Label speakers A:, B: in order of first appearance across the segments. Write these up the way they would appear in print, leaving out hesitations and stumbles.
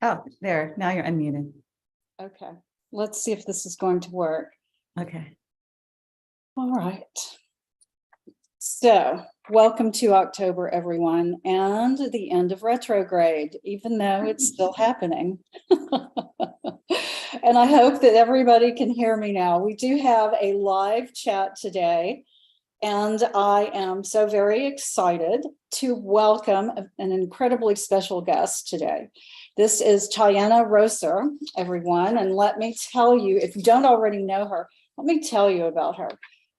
A: Oh, there. Now you're unmuted.
B: Okay, let's see if this is going to work.
A: Okay.
B: All right. So, welcome to October, everyone, and the end of retrograde, even though it's still happening. And I hope that everybody can hear me now. We do have a live chat today, and I am so very excited to welcome an incredibly special guest today. This is Tianna Roser, everyone, and let me tell you, if you don't already know her, let me tell you about her.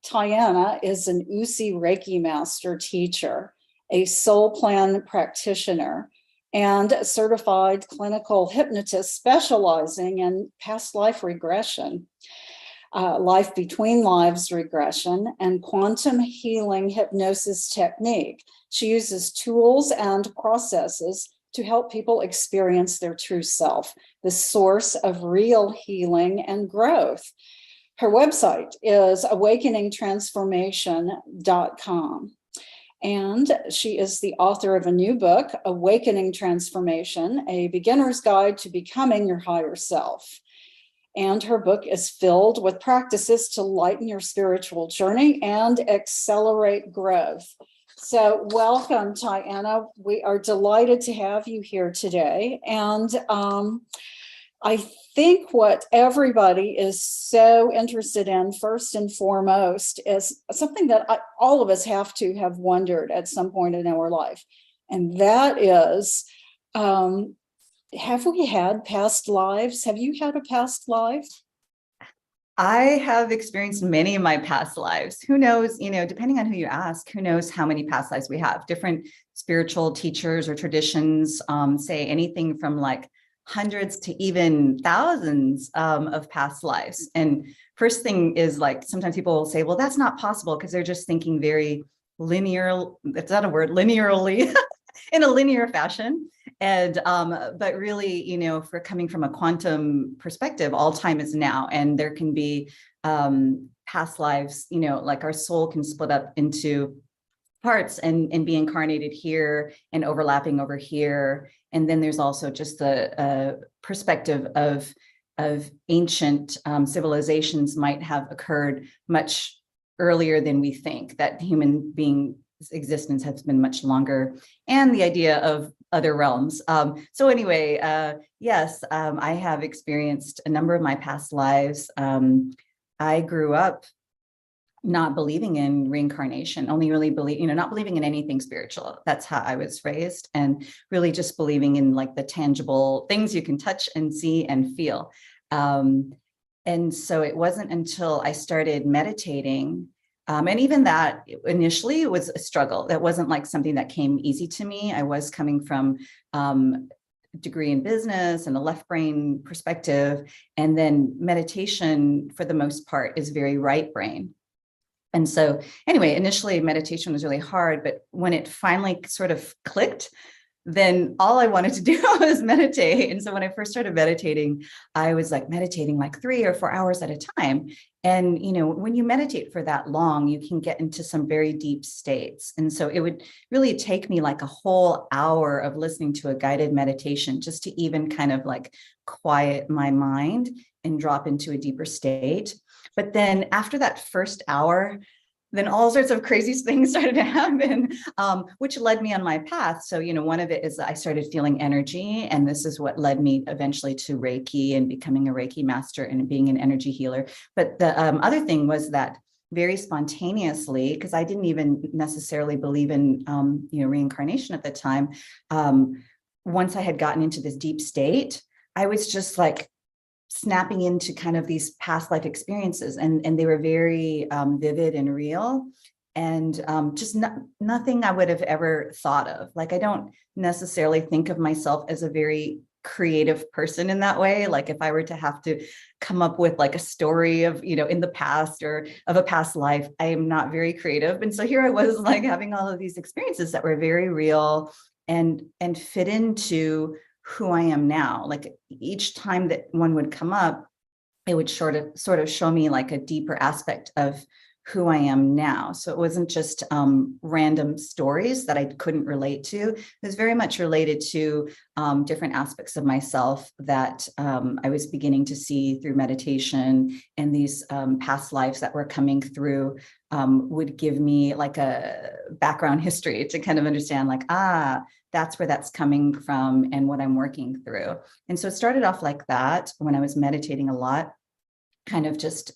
B: Tianna is an Usi Reiki master teacher, a soul plan practitioner, and a certified clinical hypnotist specializing in past life regression, life between lives regression, and quantum healing hypnosis technique. She uses tools and processes to help people experience their true self, the source of real healing and growth. Her website is awakeningtransformation.com. And she is the author of a new book, Awakening Transformation, a beginner's guide to becoming your higher self. And her book is filled with practices to lighten your spiritual journey and accelerate growth. So welcome, Tianna. We are delighted to have you here today. And I think what everybody is so interested in, first and foremost, is something that all of us have to have wondered at some point in our life. And that is, have we had past lives? Have you had a past life?
A: I have experienced many of my past lives. Who knows, depending on who you ask, who knows how many past lives we have. Different spiritual teachers or traditions say anything from like hundreds to even thousands of past lives. And first thing is like, sometimes people will say, well, that's not possible because they're just thinking very linear, that's not a word, linearly, in a linear fashion. And, but really, if we're coming from a quantum perspective, all time is now, and there can be past lives, like our soul can split up into parts and be incarnated here and overlapping over here. And then there's also just the perspective of ancient civilizations might have occurred much earlier than we think, that human being's existence has been much longer, and the idea of other realms. So anyway, yes, I have experienced a number of my past lives. I grew up not believing in reincarnation, only really not believing in anything spiritual. That's how I was raised, and really just believing in like the tangible things you can touch and see and feel. And so it wasn't until I started meditating, and even that initially was a struggle. That wasn't like something that came easy to me. I was coming from degree in business and a left brain perspective. And then meditation, for the most part, is very right brain. And so anyway, initially meditation was really hard, but when it finally sort of clicked, then all I wanted to do was meditate. And so when I first started meditating, I was like meditating like 3 or 4 hours at a time. And, when you meditate for that long, you can get into some very deep states. And so it would really take me like a whole hour of listening to a guided meditation just to even kind of like quiet my mind and drop into a deeper state. But then after that first hour, then all sorts of crazy things started to happen, which led me on my path. So, one of it is that I started feeling energy, and this is what led me eventually to Reiki and becoming a Reiki master and being an energy healer. But the other thing was that very spontaneously, because I didn't even necessarily believe in, reincarnation at the time. Once I had gotten into this deep state, I was just like snapping into kind of these past life experiences, and they were very vivid and real, and just nothing I would have ever thought of. Like, I don't necessarily think of myself as a very creative person in that way. Like if I were to have to come up with like a story of, in the past or of a past life, I am not very creative. And so here I was like having all of these experiences that were very real and fit into who I am now. Like each time that one would come up, it would sort of show me like a deeper aspect of who I am now. So it wasn't just random stories that I couldn't relate to. It was very much related to different aspects of myself that I was beginning to see through meditation, and these past lives that were coming through would give me like a background history to kind of understand like, that's where that's coming from and what I'm working through. And so it started off like that when I was meditating a lot, kind of just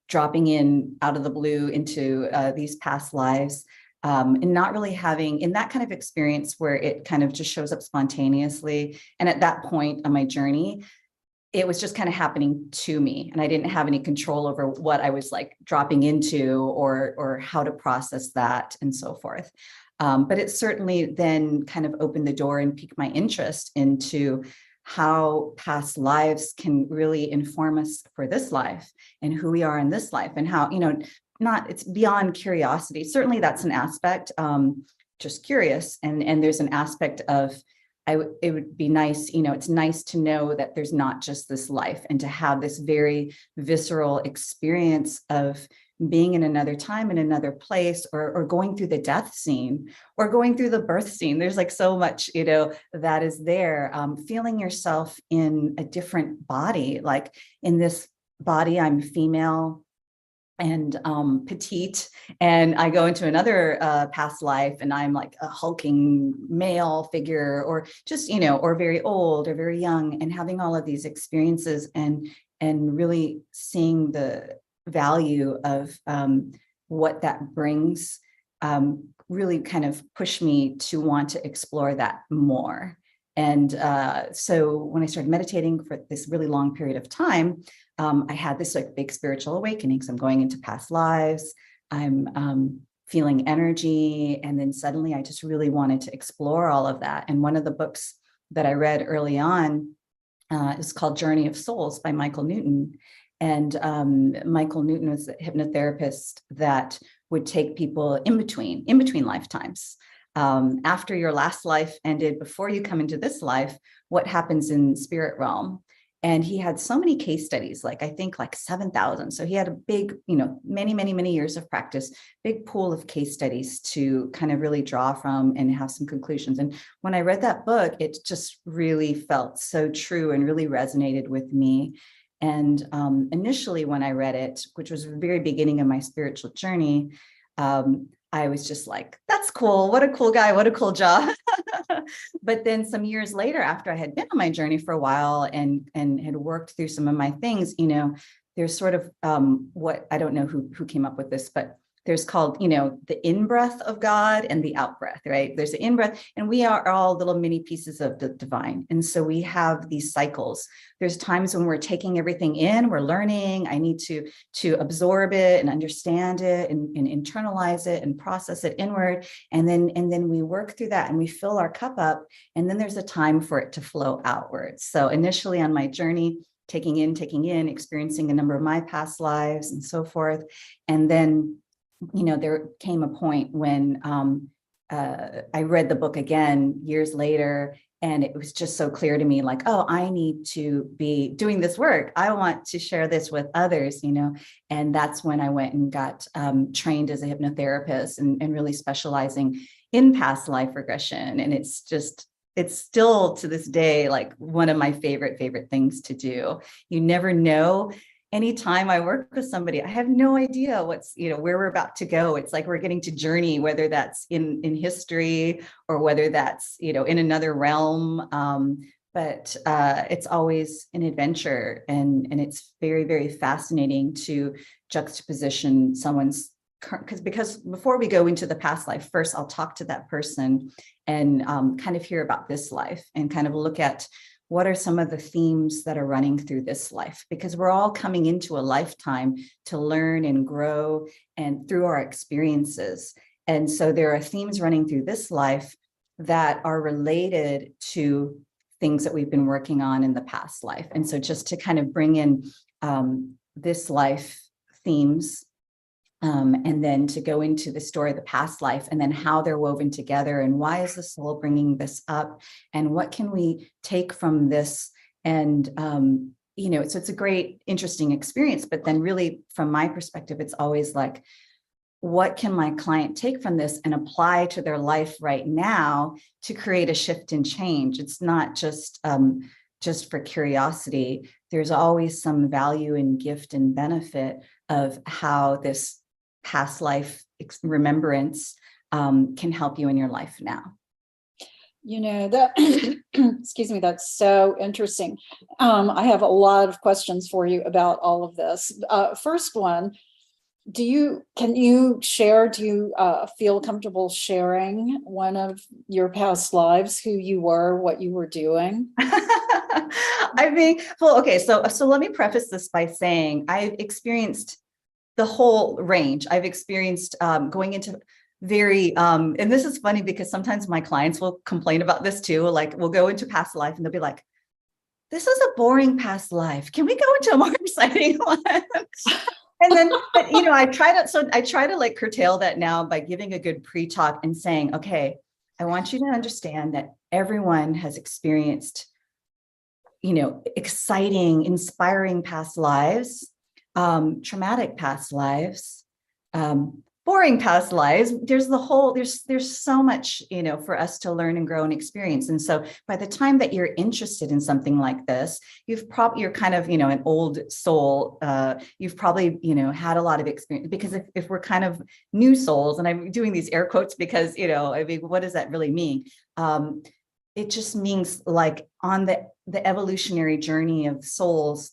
A: dropping in out of the blue into these past lives, and not really having in that kind of experience where it kind of just shows up spontaneously. And at that point on my journey, it was just kind of happening to me, and I didn't have any control over what I was like dropping into or how to process that and so forth. But it certainly then kind of opened the door and piqued my interest into how past lives can really inform us for this life and who we are in this life, and how, it's beyond curiosity. Certainly that's an aspect, just curious. And there's an aspect of, it would be nice, it's nice to know that there's not just this life, and to have this very visceral experience of being in another time, in another place, or going through the death scene, or going through the birth scene. There's like so much, that is there. Feeling yourself in a different body, like in this body, I'm female and petite, and I go into another past life and I'm like a hulking male figure, or just, or very old or very young, and having all of these experiences and really seeing the value of what that brings, really kind of pushed me to want to explore that more. And so when I started meditating for this really long period of time, I had this like big spiritual awakening. So I'm going into past lives, I'm feeling energy, and then suddenly I just really wanted to explore all of that. And one of the books that I read early on is called Journey of Souls by Michael Newton. And Michael Newton was a hypnotherapist that would take people in between lifetimes. After your last life ended, before you come into this life, what happens in spirit realm? And he had so many case studies, like I think like 7,000. So he had a big, many years of practice, big pool of case studies to kind of really draw from and have some conclusions. And when I read that book, it just really felt so true and really resonated with me. And initially when I read it, which was the very beginning of my spiritual journey, I was just like, that's cool. What a cool guy. What a cool job. But then some years later, after I had been on my journey for a while and had worked through some of my things, there's sort of what, I don't know who came up with this, but there's called, the in-breath of God and the out-breath, right? There's the in-breath, and we are all little mini pieces of the divine. And so we have these cycles. There's times when we're taking everything in, we're learning, I need to absorb it and understand it and internalize it and process it inward. And then we work through that and we fill our cup up, and then there's a time for it to flow outwards. So initially on my journey, taking in, experiencing a number of my past lives and so forth. And then there came a point when I read the book again years later, and it was just so clear to me, like, oh, I need to be doing this work. I want to share this with others, and that's when I went and got trained as a hypnotherapist and really specializing in past life regression. And it's still to this day, like one of my favorite things to do. You never know. Anytime I work with somebody, I have no idea what's, where we're about to go. It's like we're getting to journey, whether that's in history or whether that's, in another realm. But it's always an adventure, and it's very, very fascinating to juxtaposition someone's, because before we go into the past life, first I'll talk to that person and kind of hear about this life and kind of look at what are some of the themes that are running through this life? Because we're all coming into a lifetime to learn and grow and through our experiences. And so there are themes running through this life that are related to things that we've been working on in the past life. And so just to kind of bring in this life themes, and then to go into the story of the past life, and then how they're woven together, and why is the soul bringing this up, and what can we take from this and so it's a great, interesting experience. But then really, from my perspective, it's always like, what can my client take from this and apply to their life right now to create a shift and change? It's not just for curiosity. There's always some value and gift and benefit of how this past life remembrance can help you in your life now.
B: That, excuse me, that's so interesting. I have a lot of questions for you about all of this. First one, do you feel comfortable sharing one of your past lives, who you were, what you were doing?
A: I mean, well, okay, so let me preface this by saying I've experienced the whole range. I've experienced going into very, and this is funny because sometimes my clients will complain about this too. Like, we'll go into past life and they'll be like, this is a boring past life. Can we go into a more exciting one? And then, I try to like curtail that now by giving a good pre-talk and saying, okay, I want you to understand that everyone has experienced, exciting, inspiring past lives, traumatic past lives, boring past lives. There's so much, for us to learn and grow and experience. And so by the time that you're interested in something like this, you're kind of, an old soul. You've probably, had a lot of experience, because if we're kind of new souls, and I'm doing these air quotes because, what does that really mean? It just means like on the evolutionary journey of souls,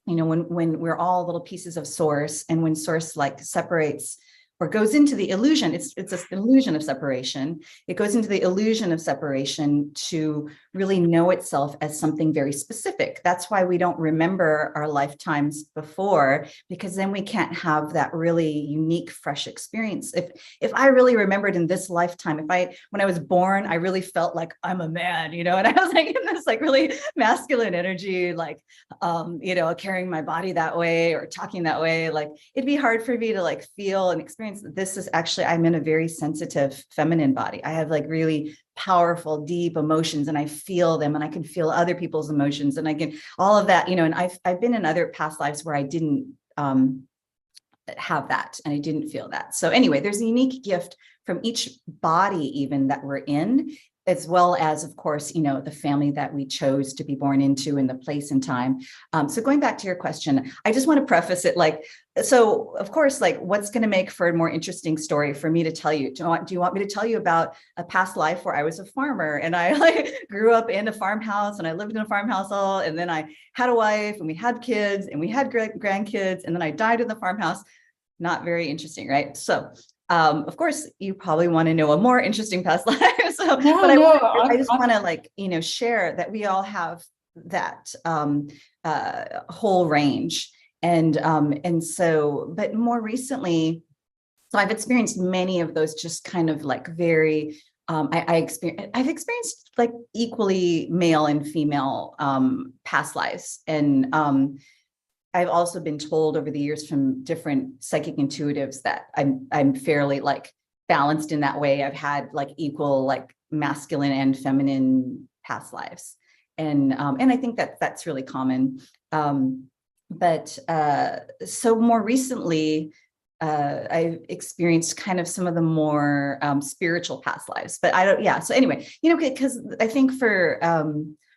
A: when we're all little pieces of source, and when source like separates or goes into the illusion, it's an illusion of separation. It goes into the illusion of separation to really know itself as something very specific. That's why we don't remember our lifetimes before, because then we can't have that really unique, fresh experience. If I really remembered in this lifetime, when I was born, I really felt like I'm a man, and I was like in this like really masculine energy, like, carrying my body that way or talking that way, like it'd be hard for me to like feel and experience. This is actually, I'm in a very sensitive feminine body. I have like really powerful, deep emotions, and I feel them, and I can feel other people's emotions, and I can all of that, and I've been in other past lives where I didn't have that, and I didn't feel that. So anyway, there's a unique gift from each body even that we're in, as well as, of course, the family that we chose to be born into, and the place and time. So going back to your question, I just want to preface it like, so of course, like, what's going to make for a more interesting story for me to tell you? Do you want me to tell you about a past life where I was a farmer, and I like grew up in a farmhouse, and I lived in a farmhouse and then I had a wife, and we had kids, and we had grandkids, and then I died in the farmhouse? Not very interesting, right? So of course, you probably want to know a more interesting past life. So, but I just want to like, share that we all have that whole range. And so, but more recently, so I've experienced many of those just kind of like very, I've experienced like equally male and female past lives. And I've also been told over the years from different psychic intuitives that I'm fairly like balanced in that way. I've had like equal like masculine and feminine past lives, and I think that that's really common. But so more recently, I've experienced kind of some of the more spiritual past lives. But I don't. Yeah. So anyway, because I think for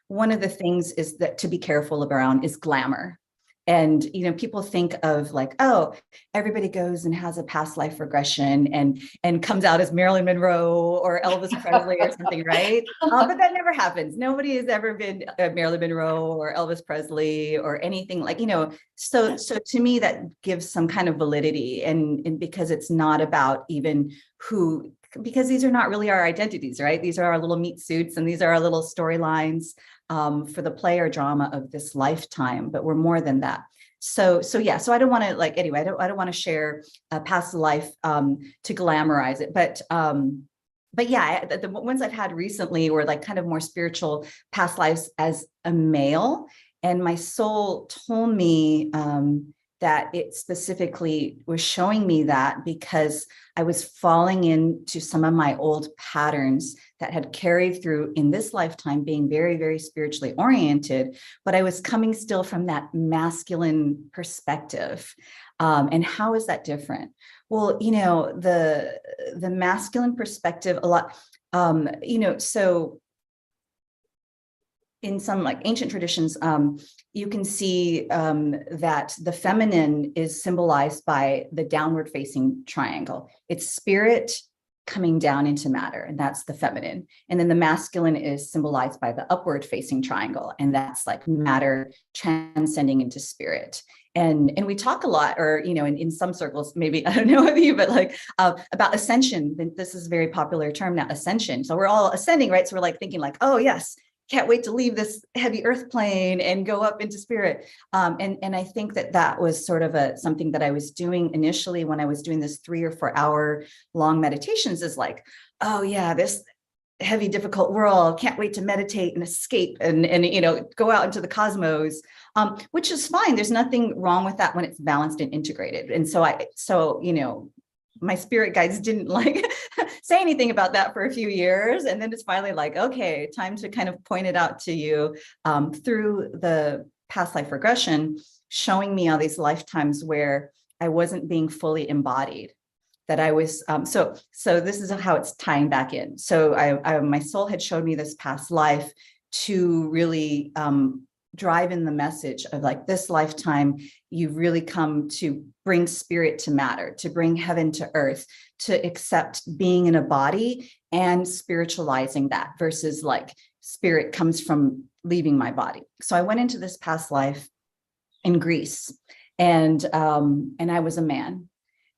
A: one of the things is that to be careful around is glamour. And, people think of like, oh, everybody goes and has a past life regression and comes out as Marilyn Monroe or Elvis Presley or something, right? But that never happens. Nobody has ever been Marilyn Monroe or Elvis Presley or anything like, so to me, that gives some kind of validity. And because it's not about even because these are not really our identities, right? These are our little meat suits, and these are our little storylines for the play or drama of this lifetime, but we're more than that. So yeah, so I don't want to like, anyway, I don't want to share a past life to glamorize it, but yeah, the ones I've had recently were like kind of more spiritual past lives as a male, and my soul told me that it specifically was showing me that because I was falling into some of my old patterns that had carried through in this lifetime, being very, very spiritually oriented, but I was coming still from that masculine perspective. And how is that different? Well, the masculine perspective, a lot, so in some like ancient traditions, you can see that the feminine is symbolized by the downward facing triangle. It's spirit coming down into matter, and that's the feminine. And then the masculine is symbolized by the upward facing triangle, and that's like matter transcending into spirit. And we talk a lot, or in some circles, maybe I don't know with you, but like about ascension. This is a very popular term now, ascension. So we're all ascending, right? So we're like thinking like, oh yes, can't wait to leave this heavy earth plane and go up into spirit. And I think that was sort of something that I was doing initially when I was doing this 3 or 4 hour long meditations, is like, oh yeah, this heavy, difficult world, can't wait to meditate and escape and go out into the cosmos, which is fine. There's nothing wrong with that when it's balanced and integrated. And so my spirit guides didn't like say anything about that for a few years. And then it's finally like, okay, time to kind of point it out to you through the past life regression, showing me all these lifetimes where I wasn't being fully embodied, that I was, so this is how it's tying back in. So my soul had showed me this past life to really drive in the message of like, this lifetime, you've really come to bring spirit to matter, to bring heaven to earth, to accept being in a body and spiritualizing that, versus like spirit comes from leaving my body. So I went into this past life in Greece, and I was a man.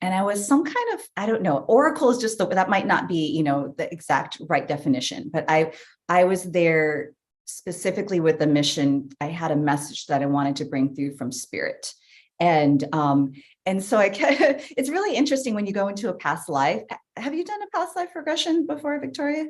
A: And I was some kind of, I don't know, oracle is just that might not be, the exact right definition, but I was there specifically with the mission. I had a message that I wanted to bring through from spirit. And so it's really interesting when you go into a past life. Have you done a past life regression before, Victoria?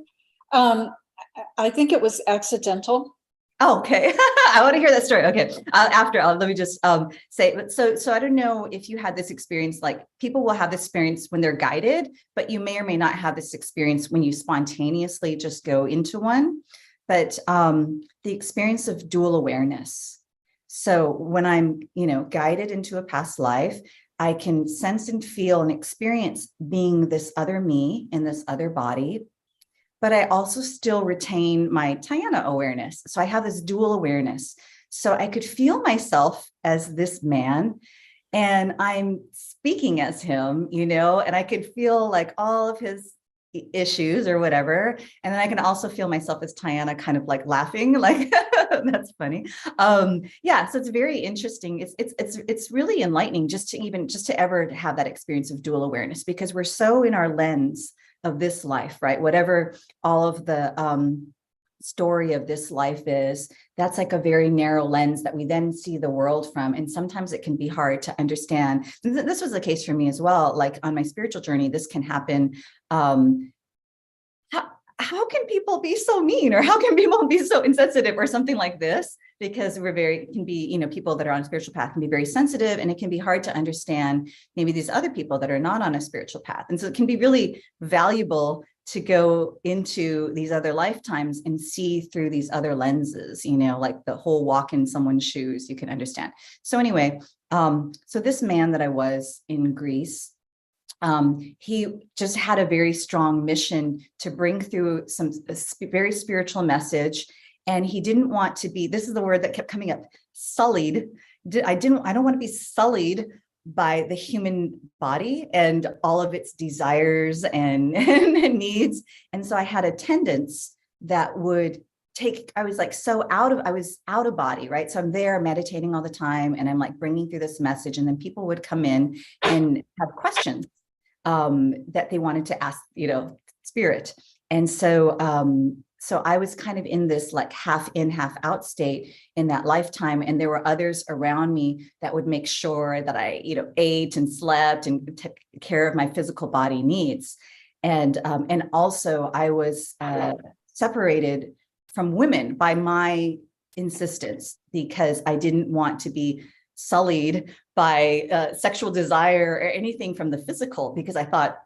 B: I think it was accidental.
A: Oh, okay. I want to hear that story. Okay. Let me just say, so I don't know if you had this experience, like people will have this experience when they're guided, but you may or may not have this experience when you spontaneously just go into one. But the experience of dual awareness. So when I'm, guided into a past life, I can sense and feel and experience being this other me in this other body, but I also still retain my Tianna awareness. So I have this dual awareness. So I could feel myself as this man, and I'm speaking as him, and I could feel like all of his issues or whatever. And then I can also feel myself as Tianna, kind of like laughing, like that's funny. Yeah. So it's very interesting. It's really enlightening just to ever have that experience of dual awareness, because we're so in our lens of this life, right? Whatever all of the story of this life is, that's like a very narrow lens that we then see the world from. And sometimes it can be hard to understand. This was the case for me as well. Like on my spiritual journey, this can happen. How can people be so mean, or how can people be so insensitive, or something like this? Because people that are on a spiritual path can be very sensitive, and it can be hard to understand maybe these other people that are not on a spiritual path. And so it can be really valuable to go into these other lifetimes and see through these other lenses, like the whole walk in someone's shoes, you can understand. So anyway, so this man that I was in Greece, he just had a very strong mission to bring through a very spiritual message. And he didn't want to be, this is the word that kept coming up, sullied. I don't want to be sullied by the human body and all of its desires and needs. And so I had attendants that would I was out of body, right? So I'm there meditating all the time, and I'm like bringing through this message. And then people would come in and have questions that they wanted to ask, spirit. And so I was kind of in this like half in, half out state in that lifetime. And there were others around me that would make sure that I, ate and slept and took care of my physical body needs. And also I was separated from women by my insistence, because I didn't want to be sullied by sexual desire or anything from the physical, because I thought,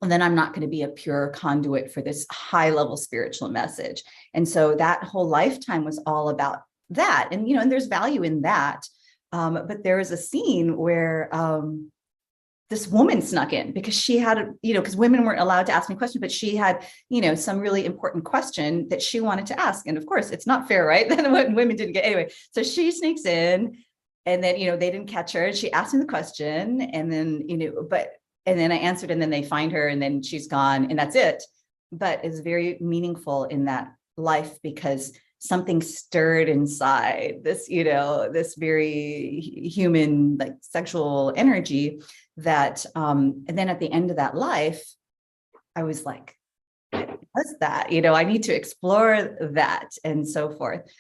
A: and then I'm not going to be a pure conduit for this high level spiritual message. And so that whole lifetime was all about that. And, and there's value in that. But there was a scene where this woman snuck in because she had, because women weren't allowed to ask me questions, but she had, some really important question that she wanted to ask. And of course, it's not fair, right? Then what women didn't get anyway. So she sneaks in, and then, they didn't catch her. She asked me the question, and then, and then I answered, and then they find her, and then she's gone, and that's it. But it's very meaningful in that life because something stirred inside this, this very human, like sexual energy that, and then at the end of that life, I was like, what was that? I need to explore that and so forth.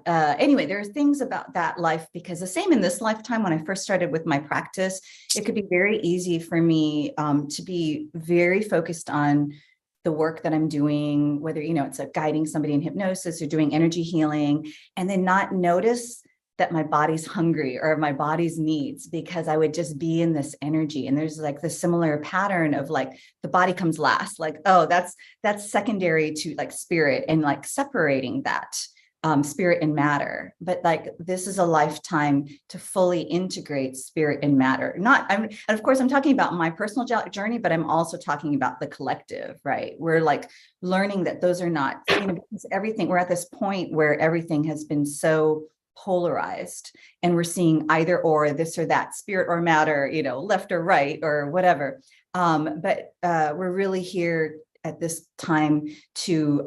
A: Anyway, there are things about that life, because the same in this lifetime, when I first started with my practice, it could be very easy for me to be very focused on the work that I'm doing, whether, it's guiding somebody in hypnosis or doing energy healing, and then not notice that my body's hungry or my body's needs, because I would just be in this energy. And there's like this similar pattern of like the body comes last, like, oh, that's secondary to like spirit, and like separating that spirit and matter. But like, this is a lifetime to fully integrate spirit and matter. And of course, I'm talking about my personal journey, but I'm also talking about the collective, right? We're like learning that those are not, because everything, we're at this point where everything has been so polarized, and we're seeing either or, this or that, spirit or matter, left or right or whatever. But we're really here at this time to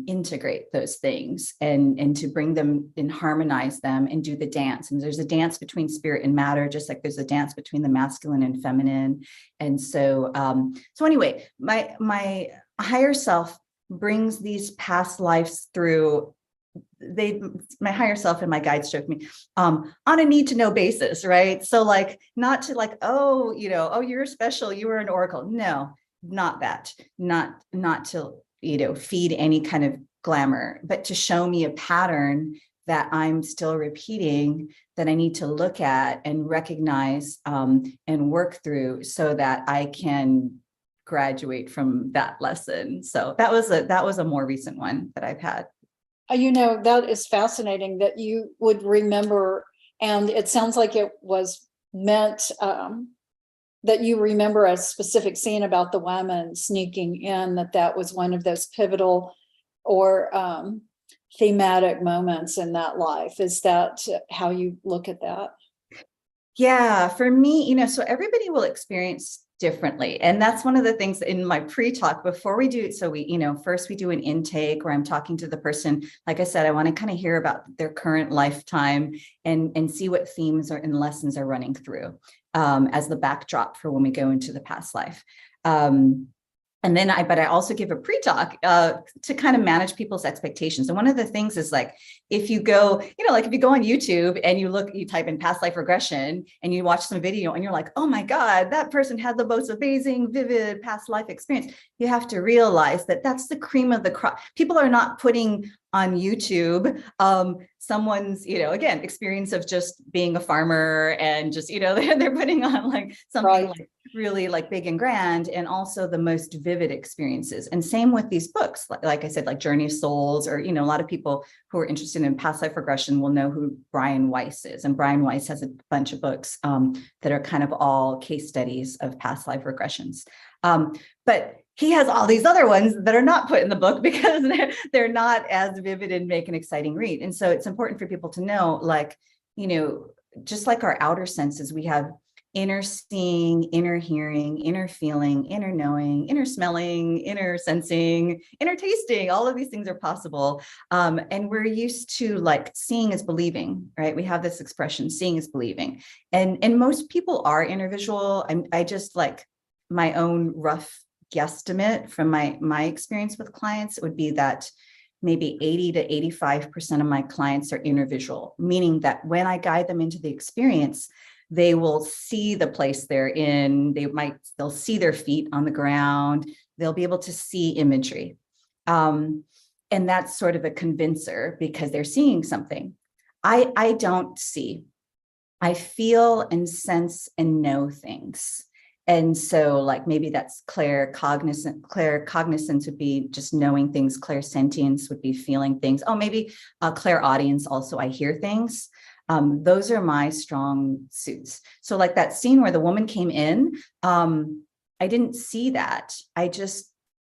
A: integrate those things and to bring them and harmonize them and do the dance. And there's a dance between spirit and matter, just like there's a dance between the masculine and feminine. And so, anyway, my higher self brings these past lives through. My higher self and my guides joke me on a need to know basis, right? So like, not to like, oh, you're special, you were an oracle. No, not that, not to, feed any kind of glamour, but to show me a pattern that I'm still repeating, that I need to look at and recognize and work through, so that I can graduate from that lesson. So that was a more recent one that I've had.
B: That is fascinating that you would remember, and it sounds like it was meant that you remember a specific scene about the woman sneaking in, that was one of those pivotal or thematic moments in that life. Is that how you look at that?
A: Yeah, for me, so everybody will experience differently. And that's one of the things in my pre-talk before we do. So first we do an intake where I'm talking to the person. Like I said, I want to kind of hear about their current lifetime and see what themes and lessons are running through as the backdrop for when we go into the past life. And then I also give a pre-talk to kind of manage people's expectations. And one of the things is like, if you go, if you go on YouTube and you type in past life regression and you watch some video and you're like, oh my God, that person had the most amazing, vivid past life experience. You have to realize that that's the cream of the crop. People are not putting on YouTube someone's, again, experience of just being a farmer and just, they're putting on like something
B: Right.
A: like really like big and grand, and also the most vivid experiences. And same with these books, like I said, like Journey of Souls, or, a lot of people who are interested in past life regression will know who Brian Weiss is. And Brian Weiss has a bunch of books that are kind of all case studies of past life regressions. But he has all these other ones that are not put in the book because they're not as vivid and make an exciting read. And so it's important for people to know, like, just like our outer senses, we have inner seeing, inner hearing, inner feeling, inner knowing, inner smelling, inner sensing, inner tasting. All of these things are possible. And we're used to like seeing is believing, right? We have this expression, seeing is believing. And most people are inner visual. I just like my own rough guesstimate from my experience with clients, it would be that maybe 80 to 85% of my clients are inner visual, meaning that when I guide them into the experience, they will see the place they're in. They'll see their feet on the ground. They'll be able to see imagery. And that's sort of a convincer because they're seeing something. I don't see. I feel and sense and know things. And so like maybe that's claircognizance. Claircognizance would be just knowing things. Clairsentience would be feeling things. Oh, maybe clairaudience also, I hear things. Those are my strong suits. So like that scene where the woman came in, I didn't see that. I just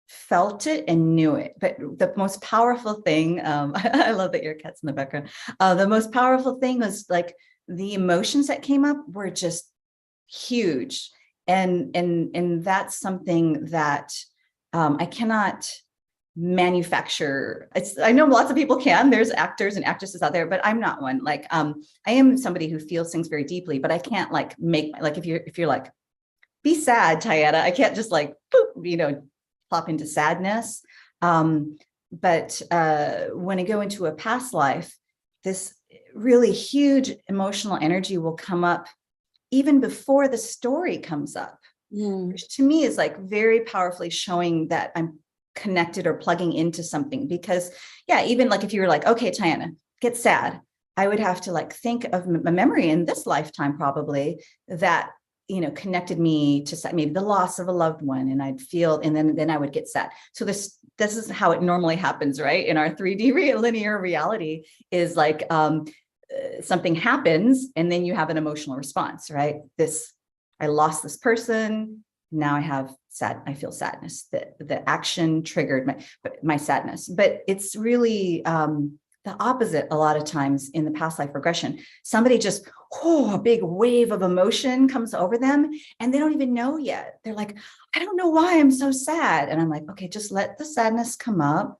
A: felt it and knew it. But the most powerful thing, I love that your cat's in the background. The most powerful thing was like the emotions that came up were just huge. And that's something that I cannot manufacture. I know lots of people can. There's actors and actresses out there, but I'm not one. Like I am somebody who feels things very deeply, but I can't like make like if you're like, be sad, Tianna. I can't just like poop, plop into sadness. But when I go into a past life, this really huge emotional energy will come up even before the story comes up, which to me is like very powerfully showing that I'm connected or plugging into something. Because yeah, even like if you were like, okay, Tianna, get sad, I would have to like think of a memory in this lifetime probably that connected me to maybe the loss of a loved one, and I'd feel, and then I would get sad. So this is how it normally happens, right? In our 3D linear reality is like something happens, and then you have an emotional response, right? I lost this person. Now I feel sadness. The action triggered my sadness, but it's really the opposite a lot of times in the past life regression. Somebody just, a big wave of emotion comes over them and they don't even know yet. They're like, I don't know why I'm so sad. And I'm like, okay, just let the sadness come up.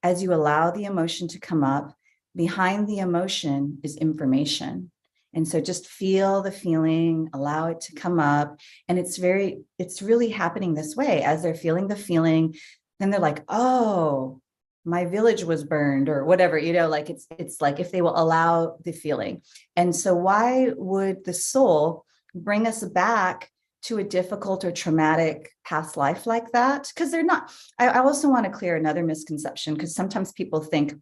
A: As you allow the emotion to come up, behind the emotion is information. And so just feel the feeling, allow it to come up. And it's really happening this way. As they're feeling the feeling, then they're like, oh, my village was burned or whatever, like it's like if they will allow the feeling. And so why would the soul bring us back to a difficult or traumatic past life like that? Because they're not. I also want to clear another misconception, because sometimes people think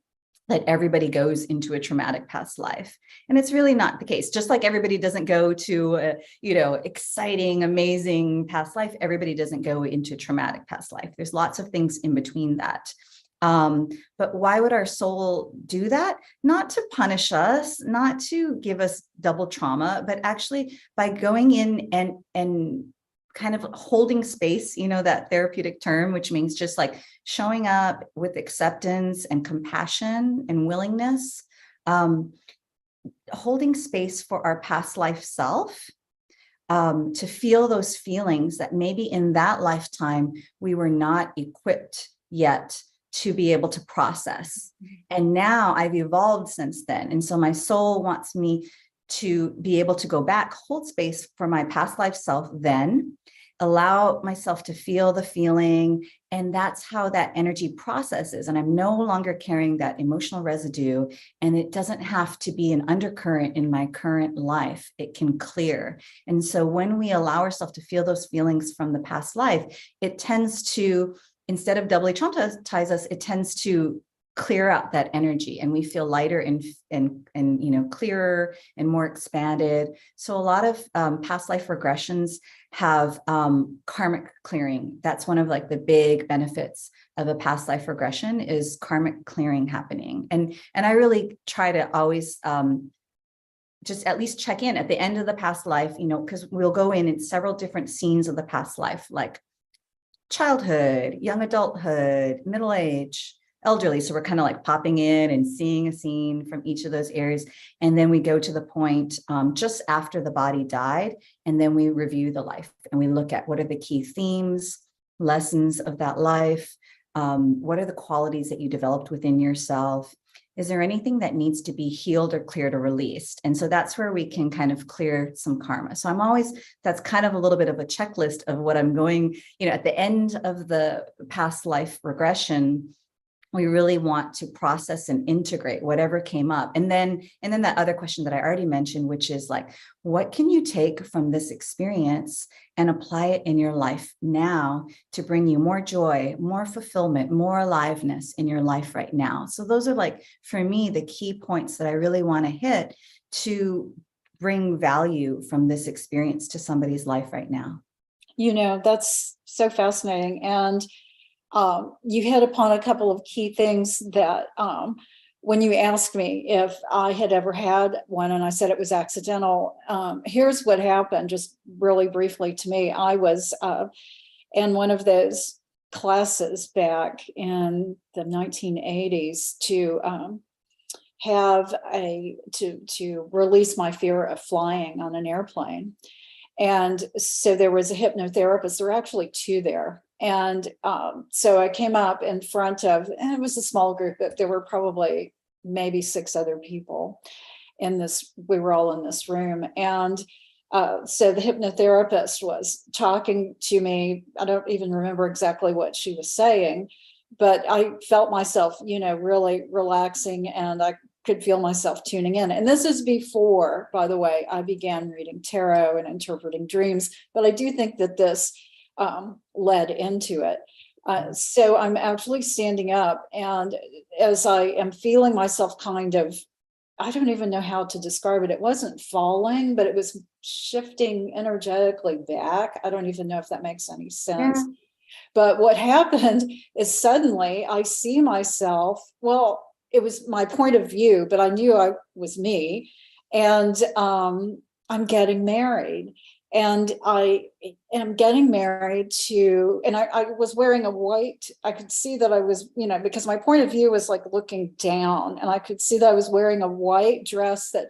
A: that everybody goes into a traumatic past life. And it's really not the case. Just like everybody doesn't go to a, exciting, amazing past life, everybody doesn't go into traumatic past life. There's lots of things in between that. But why would our soul do that? Not to punish us, not to give us double trauma, but actually by going in and kind of holding space, that therapeutic term, which means just like showing up with acceptance and compassion and willingness, holding space for our past life self, to feel those feelings that maybe in that lifetime we were not equipped yet to be able to process. And now I've evolved since then. And so my soul wants me to be able to go back, hold space for my past life self, then allow myself to feel the feeling. And that's how that energy processes. And I'm no longer carrying that emotional residue. And it doesn't have to be an undercurrent in my current life. It can clear. And so when we allow ourselves to feel those feelings from the past life, it tends to, instead of doubly traumatize us, it tends to clear out that energy, and we feel lighter and clearer and more expanded. So a lot of past life regressions have karmic clearing. That's one of like the big benefits of a past life regression, is karmic clearing happening. And I really try to always just at least check in at the end of the past life, because we'll go in several different scenes of the past life, like childhood, young adulthood, middle age, elderly. So we're kind of like popping in and seeing a scene from each of those areas. And then we go to the point just after the body died. And then we review the life and we look at what are the key themes, lessons of that life. What are the qualities that you developed within yourself? Is there anything that needs to be healed or cleared or released? And so that's where we can kind of clear some karma. So that's kind of a little bit of a checklist of what I'm going, at the end of the past life regression. we really want to process and integrate whatever came up. And then that other question that I already mentioned, which is like, what can you take from this experience and apply it in your life now to bring you more joy, more fulfillment, more aliveness in your life right now? So those are, like, for me, the key points that I really want to hit to bring value from this experience to somebody's life right now.
B: That's so fascinating. And you hit upon a couple of key things that when you asked me if I had ever had one, and I said it was accidental, here's what happened, just really briefly to me. I was in one of those classes back in the 1980s to to release my fear of flying on an airplane. And so there was a hypnotherapist. There were actually two there. And so I came up in front of, and it was a small group, but there were probably maybe 6 other people in this. We were all in this room. And so the hypnotherapist was talking to me. I don't even remember exactly what she was saying, but I felt myself, really relaxing, and I could feel myself tuning in. And this is before, by the way, I began reading tarot and interpreting dreams. But I do think that this led into it. So I'm actually standing up, and as I am feeling myself kind of, I don't even know how to describe it. It wasn't falling, but it was shifting energetically back. I don't even know if that makes any sense.
A: Yeah.
B: But what happened is suddenly I see myself, well, it was my point of view, but I knew I was me. And I'm getting married. And I am getting married to, and I was wearing a white, I could see that I was, because my point of view was like looking down, and I could see that I was wearing a white dress that,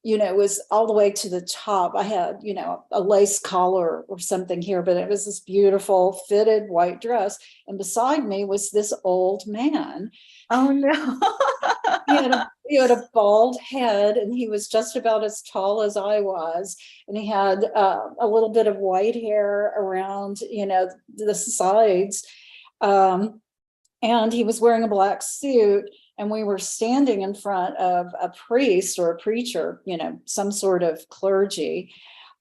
B: was all the way to the top. I had, a lace collar or something here, but it was this beautiful fitted white dress. And beside me was this old man.
A: Oh no.
B: He had a bald head, and he was just about as tall as I was. And he had a little bit of white hair around, the sides. And he was wearing a black suit. And we were standing in front of a priest or a preacher, some sort of clergy.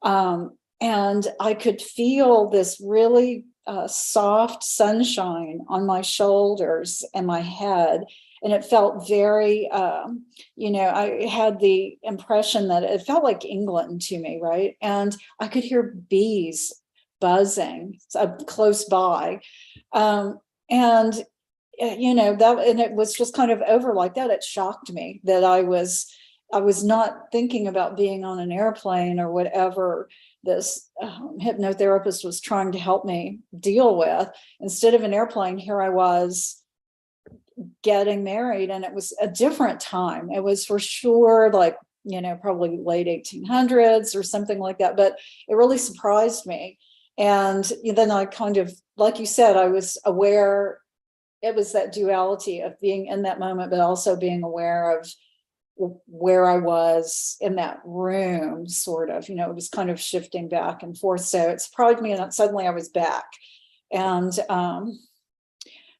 B: And I could feel this really soft sunshine on my shoulders and my head. And it felt very, I had the impression that it felt like England to me, right? And I could hear bees buzzing close by. And it was just kind of over like that. It shocked me that I was not thinking about being on an airplane or whatever this hypnotherapist was trying to help me deal with. Instead of an airplane, here I was getting married, and it was a different time. It was for sure like, probably late 1800s or something like that, but it really surprised me. And then I kind of, like you said, I was aware. It was that duality of being in that moment, but also being aware of where I was in that room, sort of, it was kind of shifting back and forth. So it surprised me, and suddenly I was back. And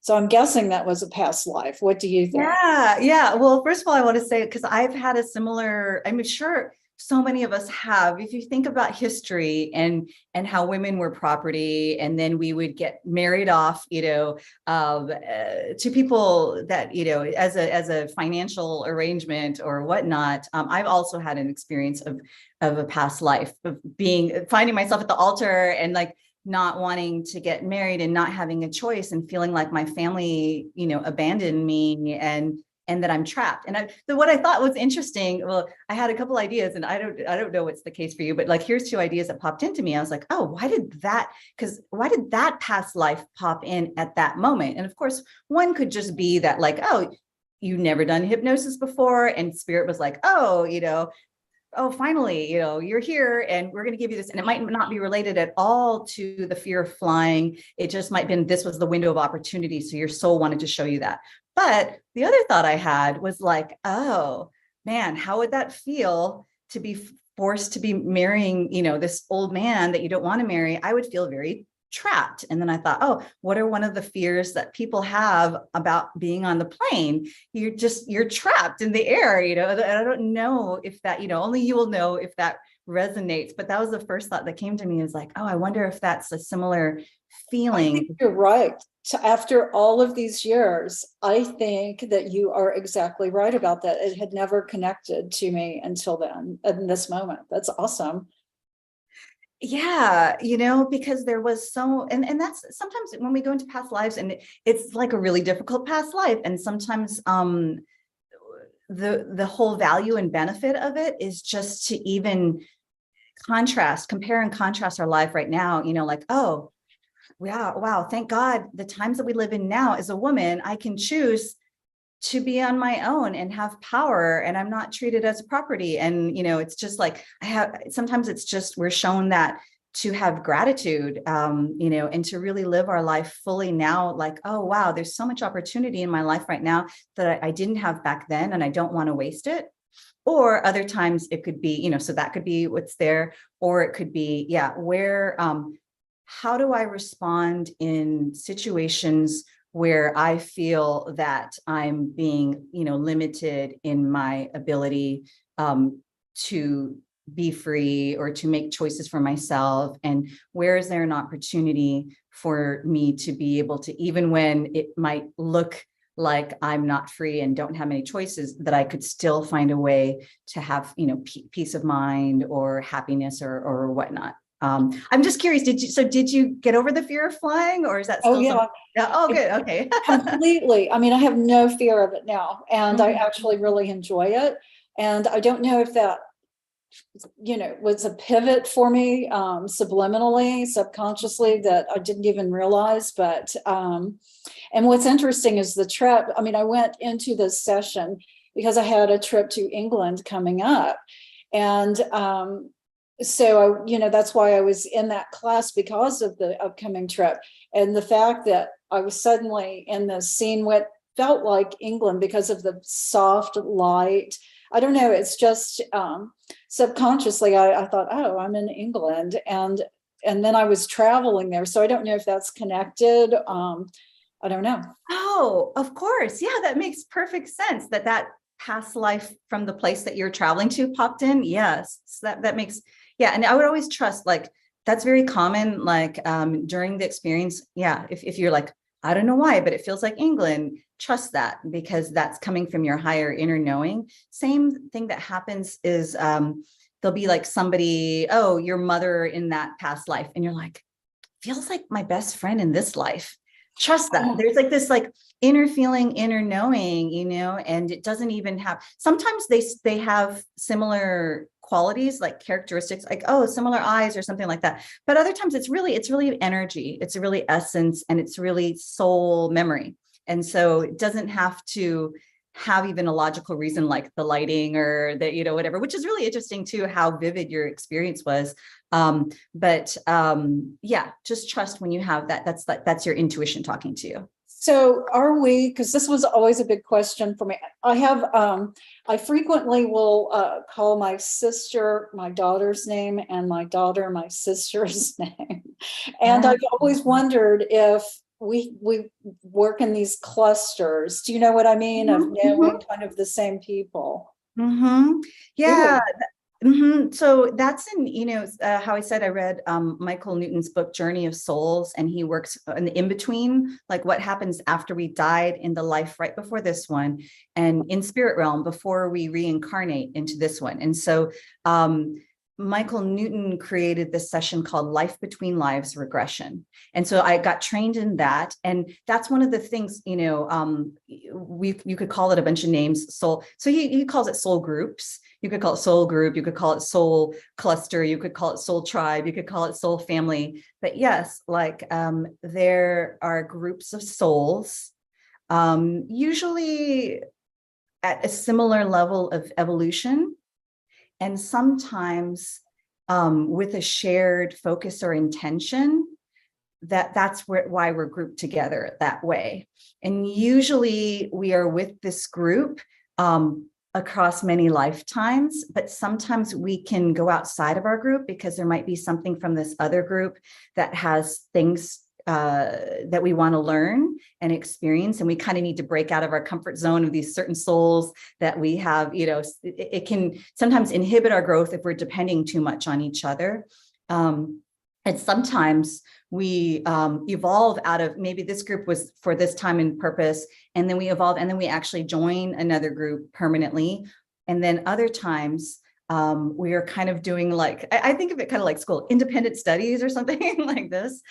B: so I'm guessing that was a past life. What do you think?
A: Yeah. Well, first of all, I want to say, because I've had a similar, I'm sure so many of us have, if you think about history and how women were property, and then we would get married off, to people that, as a financial arrangement or whatnot. I've also had an experience of a past life of finding myself at the altar and like not wanting to get married and not having a choice and feeling like my family, abandoned me and that I'm trapped. And what I thought was interesting, well, I had a couple ideas, and I don't know what's the case for you, but like, here's 2 ideas that popped into me. I was like, oh, why did that past life pop in at that moment? And of course, one could just be that like, oh, you never done hypnosis before, and spirit was like, oh, finally, you're here and we're going to give you this. And it might not be related at all to the fear of flying. It just might have been, this was the window of opportunity. So your soul wanted to show you that. But the other thought I had was like, oh man, how would that feel to be forced to be marrying, this old man that you don't want to marry? I would feel very trapped. And then I thought, oh, what are one of the fears that people have about being on the plane? You're trapped in the air, and I don't know if that, only you will know if that resonates. But that was the first thought that came to me, is like, oh, I wonder if that's a similar
B: I
A: feeling.
B: think you're right. After all of these years, I think that you are exactly right about that. It had never connected to me until then, in this moment. That's awesome.
A: Yeah, because there was and that's sometimes when we go into past lives, and it's like a really difficult past life. And sometimes the whole value and benefit of it is just to even compare and contrast our life right now, like, oh, wow, thank God the times that we live in now, as a woman, I can choose to be on my own and have power, and I'm not treated as property. And, it's just like, sometimes it's just, we're shown that to have gratitude, and to really live our life fully now, like, oh, wow, there's so much opportunity in my life right now that I didn't have back then, and I don't want to waste it. Or other times it could be, so that could be what's there, or it could be, how do I respond in situations where I feel that I'm being, limited in my ability to be free or to make choices for myself? And where is there an opportunity for me to be able to, even when it might look like I'm not free and don't have any choices, that I could still find a way to have, peace of mind or happiness or whatnot. I'm just curious, did you get over the fear of flying, or is that still something? Yeah. Oh, good. Okay.
B: Completely. I mean, I have no fear of it now, and I
A: Mhm.
B: actually really enjoy it. And I don't know if that, was a pivot for me, subliminally, subconsciously, that I didn't even realize. But, and what's interesting is the trip. I mean, I went into this session because I had a trip to England coming up. And, so that's why I was in that class, because of the upcoming trip. And the fact that I was suddenly in this scene, what felt like England because of the soft light. I don't know, it's just subconsciously I thought, oh, I'm in England, and then I was traveling there. So I don't know if that's connected. I don't know.
A: Oh, of course. Yeah, that makes perfect sense, that past life from the place that you're traveling to popped in. Yes, so that makes, yeah. And I would always trust, like, that's very common, like during the experience. Yeah, if you're like, I don't know why, but it feels like England, trust that, because that's coming from your higher inner knowing. Same thing that happens is there'll be like somebody, oh, your mother in that past life, and you're like, feels like my best friend in this life. Trust that. There's like this like inner feeling, inner knowing, and it doesn't even have, sometimes they have similar qualities, like characteristics, like, oh, similar eyes or something like that. But other times it's really energy, it's really essence, and it's really soul memory. And so it doesn't have to have even a logical reason, like the lighting or the, whatever, which is really interesting too, how vivid your experience was. But yeah, just trust when you have that. That's your intuition talking to you.
B: So are we, because this was always a big question for me. I frequently will call my sister my daughter's name, and my daughter my sister's name. And I've always wondered if we work in these clusters. Do you know what I mean? Of knowing kind of the same people.
A: Yeah. So that's how I said, I read Michael Newton's book, Journey of Souls, and he works in between, like what happens after we died in the life right before this one, and in spirit realm before we reincarnate into this one. And so Michael Newton created this session called Life Between Lives Regression. And so I got trained in that. And that's one of the things, you could call it a bunch of names, soul. So he calls it soul groups. You could call it soul group. You could call it soul cluster. You could call it soul tribe. You could call it soul family. But yes, like there are groups of souls, usually at a similar level of evolution, and sometimes with a shared focus or intention. That's why we're grouped together that way. And usually we are with this group across many lifetimes, but sometimes we can go outside of our group because there might be something from this other group that has things that we want to learn and experience. And we kind of need to break out of our comfort zone of these certain souls that we have, it can sometimes inhibit our growth if we're depending too much on each other. And sometimes we evolve out of, maybe this group was for this time and purpose, and then we evolve, and then we actually join another group permanently. And then other times we are kind of doing like, I think of it kind of like school, independent studies or something like this,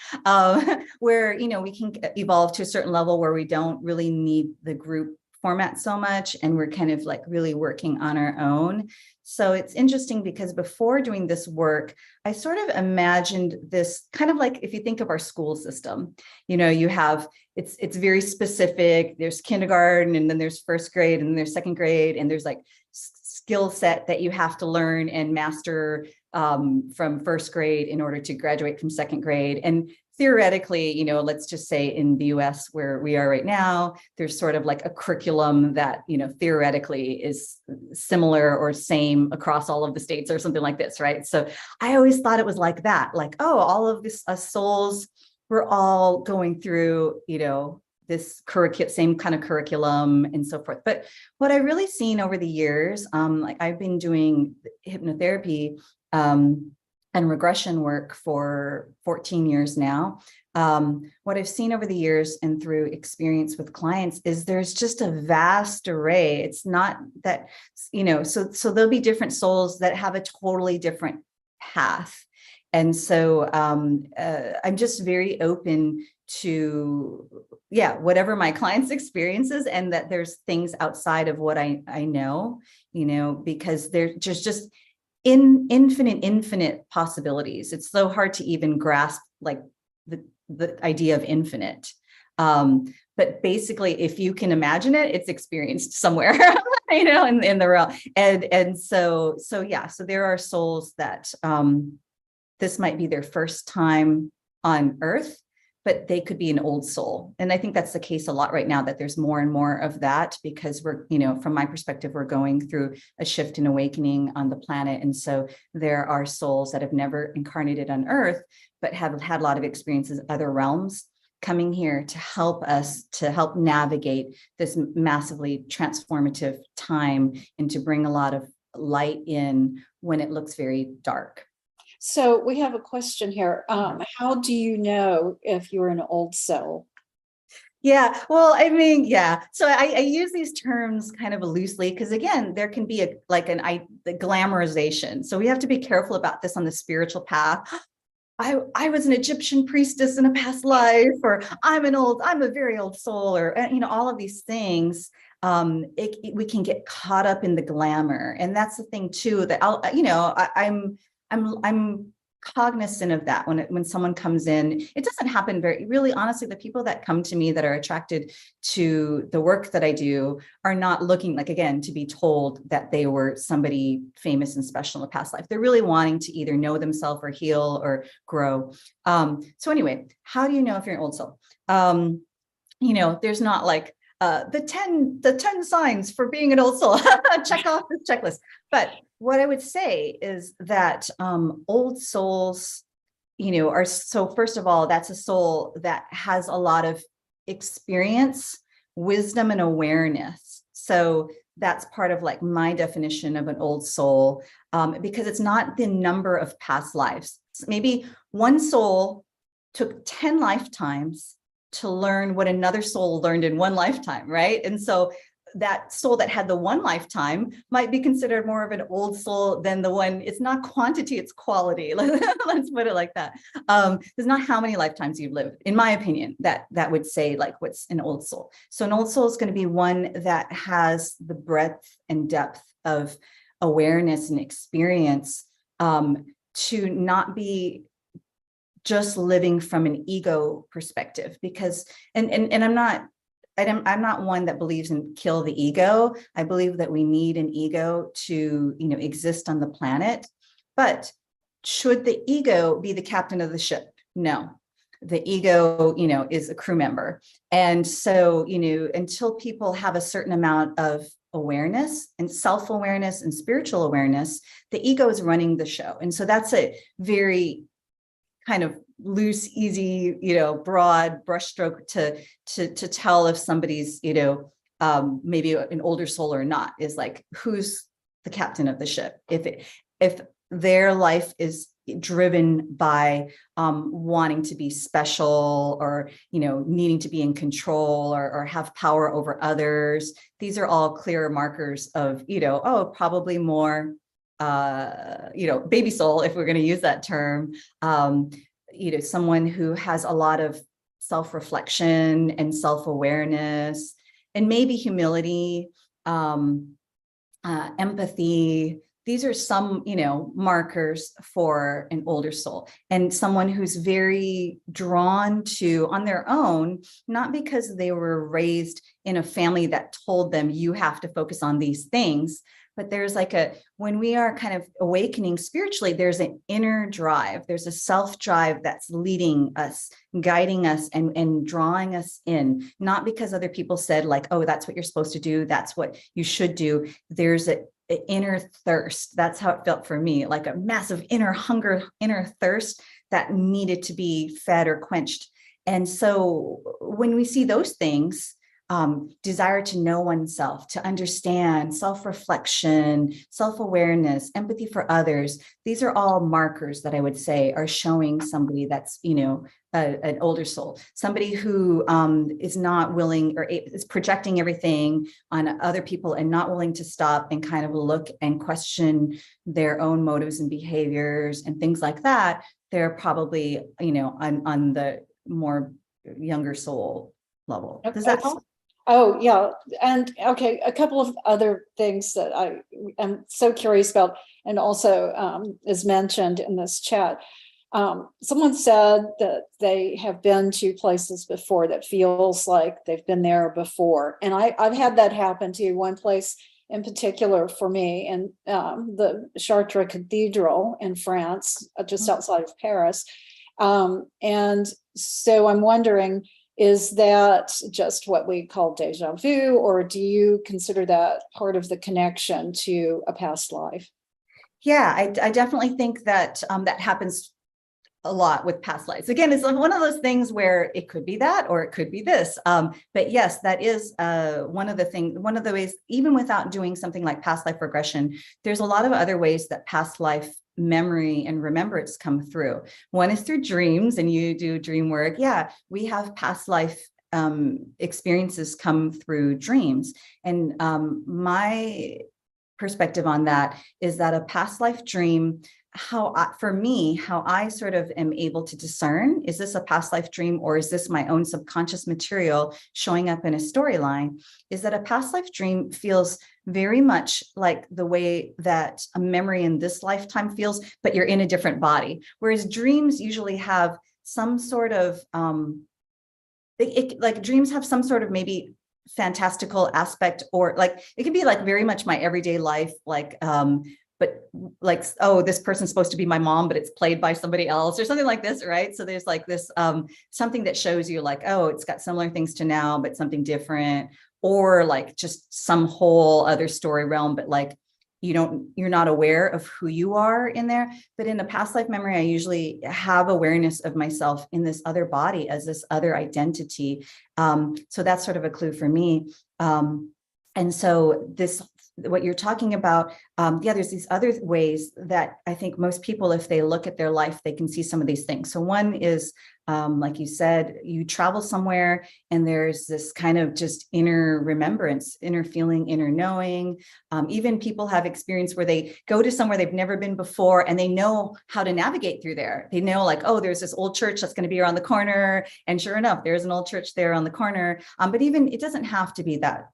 A: where, we can evolve to a certain level where we don't really need the group format so much, and we're kind of like really working on our own. So it's interesting because before doing this work, I sort of imagined this kind of like, if you think of our school system, you have, it's very specific. There's kindergarten, and then there's first grade, and then there's second grade, and there's like skill set that you have to learn and master from first grade in order to graduate from second grade. And theoretically, let's just say in the US where we are right now, there's sort of like a curriculum that, theoretically is similar or same across all of the states or something like this, right? So I always thought it was like that, like, oh, all of this souls, we're all going through, this same kind of curriculum and so forth. But what I've really seen over the years, like I've been doing hypnotherapy and regression work for 14 years now. What I've seen over the years and through experience with clients is there's just a vast array. It's not that, so there'll be different souls that have a totally different path. And so I'm just very open to, whatever my clients' experiences, and that there's things outside of what I know, because there's just infinite possibilities. It's so hard to even grasp like the idea of infinite. But basically, if you can imagine it, it's experienced somewhere, in the realm. And so there are souls that this might be their first time on Earth, but they could be an old soul. And I think that's the case a lot right now, that there's more and more of that, because we're, from my perspective, we're going through a shift and awakening on the planet. And so there are souls that have never incarnated on Earth, but have had a lot of experiences in other realms, coming here to help us, to help navigate this massively transformative time and to bring a lot of light in when it looks very dark.
B: So we have a question here. How do you know if you're an old soul?
A: Yeah, well, I mean, yeah. So I use these terms kind of loosely because, again, there can be the glamorization. So we have to be careful about this on the spiritual path. I was an Egyptian priestess in a past life, or I'm a very old soul, or all of these things. We can get caught up in the glamour, and that's the thing too. That I'm cognizant of that when someone comes in. It doesn't happen really honestly. The people that come to me that are attracted to the work that I do are not looking, like, again, to be told that they were somebody famous and special in a past life. They're really wanting to either know themselves or heal or grow. So anyway, how do you know if you're an old soul? There's not like the 10 signs for being an old soul. Check off this checklist. But what I would say is that old souls, are, so first of all, that's a soul that has a lot of experience, wisdom, and awareness. So that's part of like my definition of an old soul, because it's not the number of past lives. Maybe one soul took 10 lifetimes to learn what another soul learned in one lifetime, right? And so that soul that had the one lifetime might be considered more of an old soul than the one. It's not quantity, it's quality. Let's put it like that. There's not how many lifetimes you've lived, in my opinion, that would say like what's an old soul. So an old soul is going to be one that has the breadth and depth of awareness and experience, to not be just living from an ego perspective, because and I'm not one that believes in kill the ego. I believe that we need an ego to, exist on the planet. But should the ego be the captain of the ship? No. The ego, is a crew member. And so, until people have a certain amount of awareness and self-awareness and spiritual awareness, the ego is running the show. And so that's a very kind of loose, easy, broad brushstroke to tell if somebody's, maybe an older soul or not, is like, who's the captain of the ship? If their life is driven by wanting to be special, or needing to be in control, or have power over others, these are all clear markers of probably more baby soul, if we're going to use that term. Someone who has a lot of self-reflection and self-awareness, and maybe humility, empathy. These are some, markers for an older soul, and someone who's very drawn to, on their own, not because they were raised in a family that told them you have to focus on these things, but there's when we are kind of awakening spiritually, there's an inner drive. There's a self drive that's leading us, guiding us, and drawing us in, not because other people said oh, that's what you're supposed to do, that's what you should do. There's an inner thirst. That's how it felt for me, like a massive inner hunger, inner thirst that needed to be fed or quenched. And so when we see those things, desire to know oneself, to understand, self-reflection, self-awareness, empathy for others, these are all markers that I would say are showing somebody that's, an older soul, somebody who is not willing, or is projecting everything on other people and not willing to stop and kind of look and question their own motives and behaviors and things like that. They're probably, on the more younger soul level. Does that?
B: Oh, yeah. And okay, a couple of other things that I am so curious about, and also is mentioned in this chat. Someone said that they have been to places before that feels like they've been there before. And I've had that happen too. One place in particular for me, in the Chartres Cathedral in France, just outside of Paris. And so I'm wondering, is that just what we call deja vu, or do you consider that part of the connection to a past life?
A: Yeah, I definitely think that that happens a lot with past lives. Again, it's one of those things where it could be that, or it could be this. But yes, that is one of the ways, even without doing something like past life regression, there's a lot of other ways that past life memory and remembrance come through. One is through dreams, and you do dream work. Yeah, we have past life experiences come through dreams. And my perspective on that is that a past life dream, for me, how I sort of am able to discern, is this a past life dream, or is this my own subconscious material showing up in a storyline, is that a past life dream feels very much like the way that a memory in this lifetime feels, but you're in a different body. Whereas dreams usually have some sort of, dreams have some sort of maybe fantastical aspect, or it can be very much my everyday life, but oh, this person's supposed to be my mom, but it's played by somebody else, or something like this, right? So there's this something that shows you oh, it's got similar things to now, but something different, or just some whole other story realm, but you're not aware of who you are in there. But in a past life memory, I usually have awareness of myself in this other body as this other identity. So that's sort of a clue for me. And so what you're talking about, there's these other ways that I think most people, if they look at their life, they can see some of these things. So one is, like you said, you travel somewhere and there's this kind of just inner remembrance, inner feeling, inner knowing. Even people have experience where they go to somewhere they've never been before, and they know how to navigate through there. They know oh, there's this old church that's going to be around the corner. And sure enough, there's an old church there on the corner. But even it doesn't have to be that,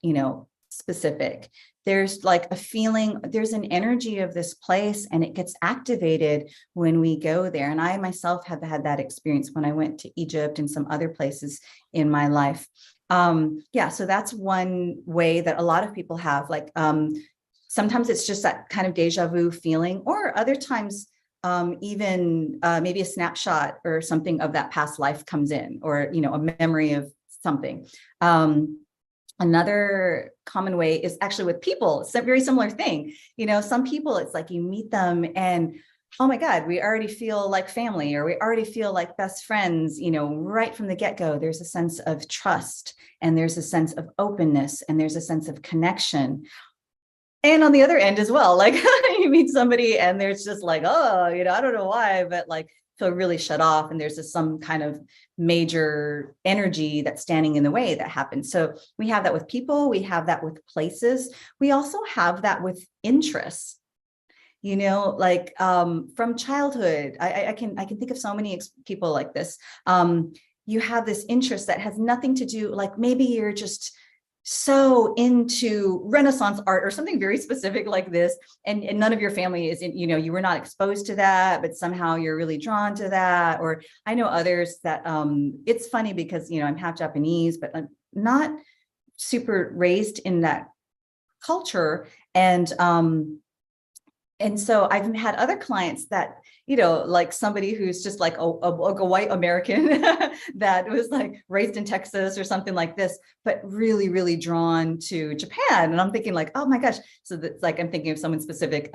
A: specific. There's a feeling, there's an energy of this place, and it gets activated when we go there. And I myself have had that experience when I went to Egypt and some other places in my life. Yeah, so that's one way that a lot of people have. Sometimes it's just that kind of deja vu feeling, or other times even maybe a snapshot or something of that past life comes in, or a memory of something. Another common way is actually with people. It's a very similar thing. Some people, it's like you meet them and, oh my God, we already feel like family, or we already feel like best friends, right from the get-go. There's a sense of trust, and there's a sense of openness, and there's a sense of connection. And on the other end as well, like you meet somebody and there's just like, oh, I don't know why, but like feel really shut off. And there's just some kind of major energy that's standing in the way that happens. So we have that with people, we have that with places. We also have that with interests, like from childhood. I can think of so many people like this. You have this interest that has nothing to do, like maybe you're just so into Renaissance art or something very specific like this, and none of your family is in, you were not exposed to that, but somehow you're really drawn to that. Or I know others that it's funny because I'm half Japanese, but I'm not super raised in that culture. And so I've had other clients that, like somebody who's just like a white American that was like raised in Texas or something like this, but really, really drawn to Japan. And I'm thinking like, oh my gosh. So that's like, I'm thinking of someone specific.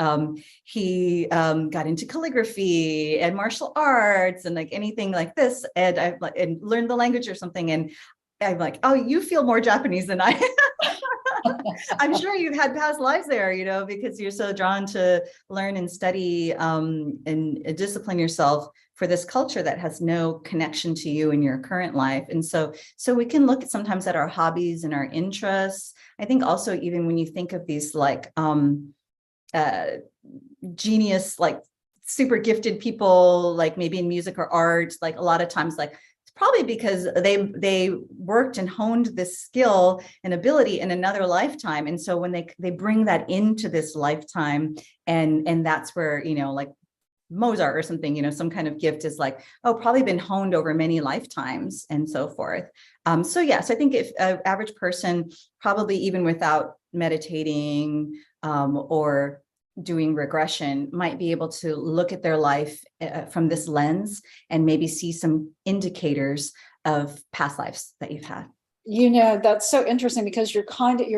A: He got into calligraphy and martial arts and like anything like this. And I've and learned the language or something. And I'm like, oh, you feel more Japanese than I I'm sure you've had past lives there, because you're so drawn to learn and study and discipline yourself for this culture that has no connection to you in your current life. And so we can look at sometimes at our hobbies and our interests. I think also even when you think of these like genius, like super gifted people, like maybe in music or art, like a lot of times, like probably because they worked and honed this skill and ability in another lifetime. And so when they bring that into this lifetime, and that's where, like Mozart or something, some kind of gift is like, oh, probably been honed over many lifetimes and so forth. So I think if an average person, probably even without meditating or doing regression, might be able to look at their life from this lens and maybe see some indicators of past lives that you've had.
B: That's so interesting because you're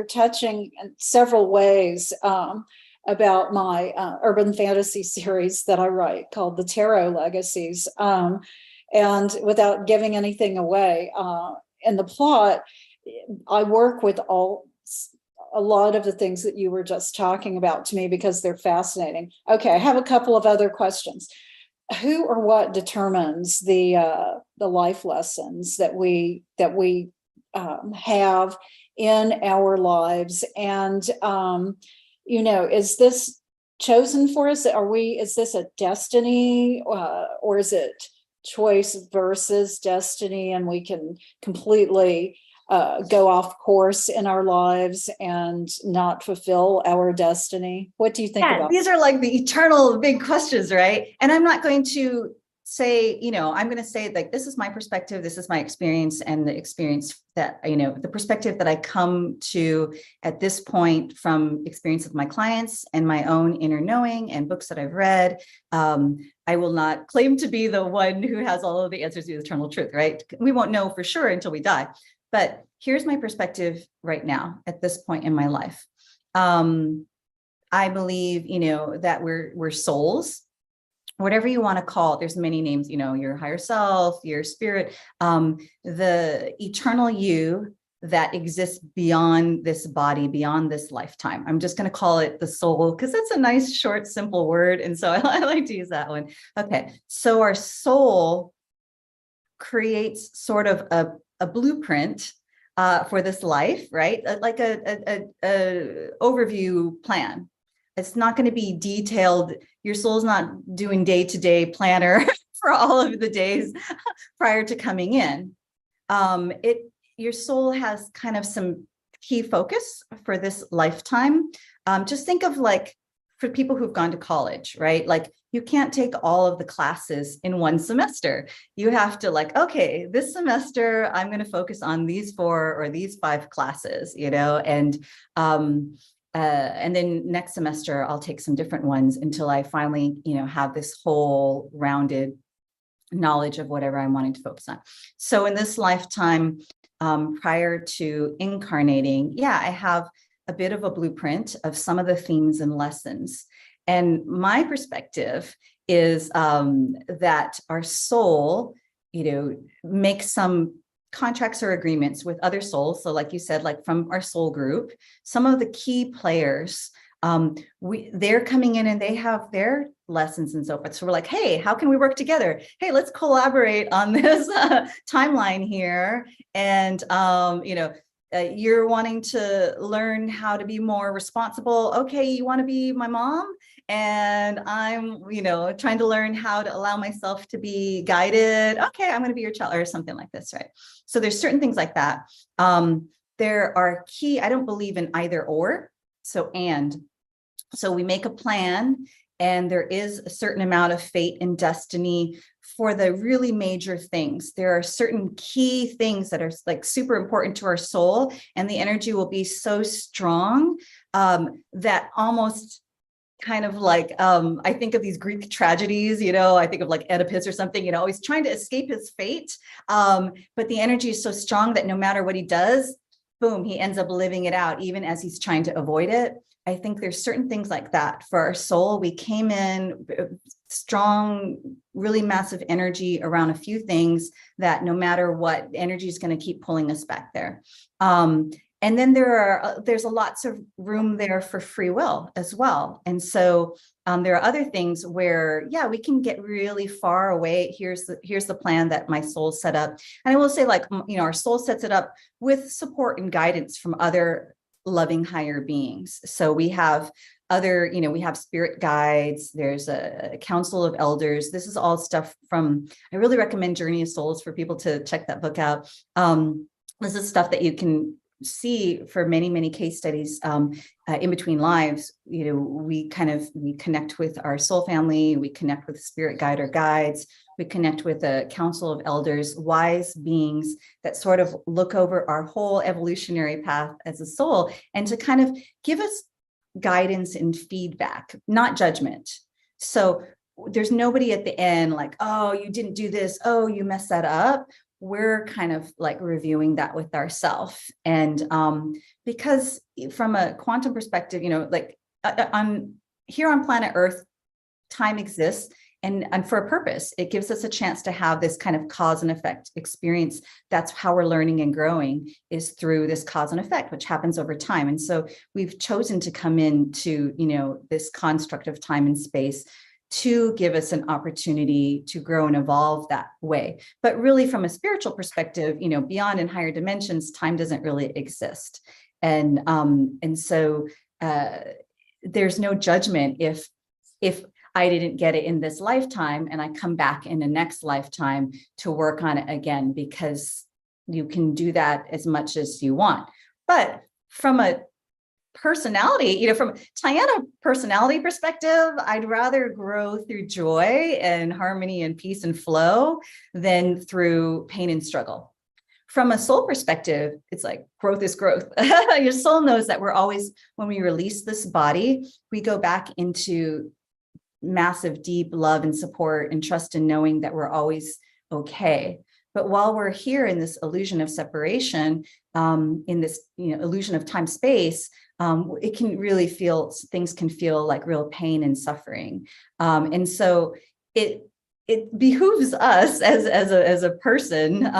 B: touching in several ways about my urban fantasy series that I write called The Tarot Legacies. And without giving anything away in the plot, I work with a lot of the things that you were just talking about to me because they're fascinating. Okay, I have a couple of other questions. Who or what determines the life lessons that we have in our lives? And is this chosen for us? Is this a destiny, or is it choice versus destiny, and we can completely go off course in our lives and not fulfill our destiny? What do you think about
A: these are like the eternal big questions, right? And I'm not going to say, I'm going to say like, this is my perspective, this is my experience, and the experience that, the perspective that I come to at this point from experience of my clients and my own inner knowing and books that I've read. I will not claim to be the one who has all of the answers to the eternal truth, right? We won't know for sure until we die. But here's my perspective right now at this point in my life. I believe, that we're souls, whatever you want to call it. There's many names, your higher self, your spirit, the eternal you that exists beyond this body, beyond this lifetime. I'm just going to call it the soul because that's a nice, short, simple word. And so I like to use that one. Okay. So our soul creates sort of a blueprint for this life, right? Like a overview plan. It's not going to be detailed. Your soul's not doing day-to-day planner for all of the days prior to coming in. Your soul has kind of some key focus for this lifetime. Just think of like for people who've gone to college, right? Like you can't take all of the classes in one semester. You have to like, okay, this semester I'm going to focus on these 4 or these 5 classes, and then next semester I'll take some different ones until I finally, have this whole rounded knowledge of whatever I'm wanting to focus on. So in this lifetime, prior to incarnating, yeah, I have a bit of a blueprint of some of the themes and lessons. And my perspective is that our soul, makes some contracts or agreements with other souls. So like you said, like from our soul group, some of the key players, they're coming in and they have their lessons and so forth. So we're like, hey, how can we work together? Hey, let's collaborate on this timeline here. And, you're wanting to learn how to be more responsible. Okay, you want to be my mom? And I'm, trying to learn how to allow myself to be guided. Okay, I'm going to be your child or something like this, right? So there's certain things like that. There are key, I don't believe in either or. So we make a plan, and there is a certain amount of fate and destiny for the really major things. There are certain key things that are like super important to our soul, and the energy will be so strong that almost kind of like, I think of these Greek tragedies, I think of like Oedipus or something, he's trying to escape his fate. But the energy is so strong that no matter what he does, boom, he ends up living it out, even as he's trying to avoid it. I think there's certain things like that for our soul. We came in strong, really massive energy around a few things that no matter what, energy is going to keep pulling us back there. And then there's lots of room there for free will as well. And so there are other things where, yeah, we can get really far away. Here's the plan that my soul set up. And I will say, like, our soul sets it up with support and guidance from other loving higher beings. So we have other, we have spirit guides. There's a council of elders. This is all stuff from, I really recommend Journey of Souls for people to check that book out. This is stuff that you can see for many, many case studies in between lives. We connect with our soul family, we connect with spirit guide or guides, we connect with a council of elders, wise beings that sort of look over our whole evolutionary path as a soul, and to kind of give us guidance and feedback, not judgment. So there's nobody at the end like, oh, you didn't do this, oh, you messed that up. We're kind of like reviewing that with ourselves. And because from a quantum perspective, like here on planet Earth, time exists and for a purpose. It gives us a chance to have this kind of cause and effect experience. That's how we're learning and growing, is through this cause and effect, which happens over time. And so we've chosen to come into, this construct of time and space to give us an opportunity to grow and evolve that way. But really from a spiritual perspective, beyond in higher dimensions, time doesn't really exist. And so there's no judgment if I didn't get it in this lifetime and I come back in the next lifetime to work on it again, because you can do that as much as you want. But from a personality, from Tianna personality perspective, I'd rather grow through joy and harmony and peace and flow than through pain and struggle. From a soul perspective, it's like growth is growth. Your soul knows that we're always, when we release this body, we go back into massive, deep love and support and trust in knowing that we're always okay. But while we're here in this illusion of separation, in this illusion of time space, it can really things can feel like real pain and suffering. And so it behooves us as a person,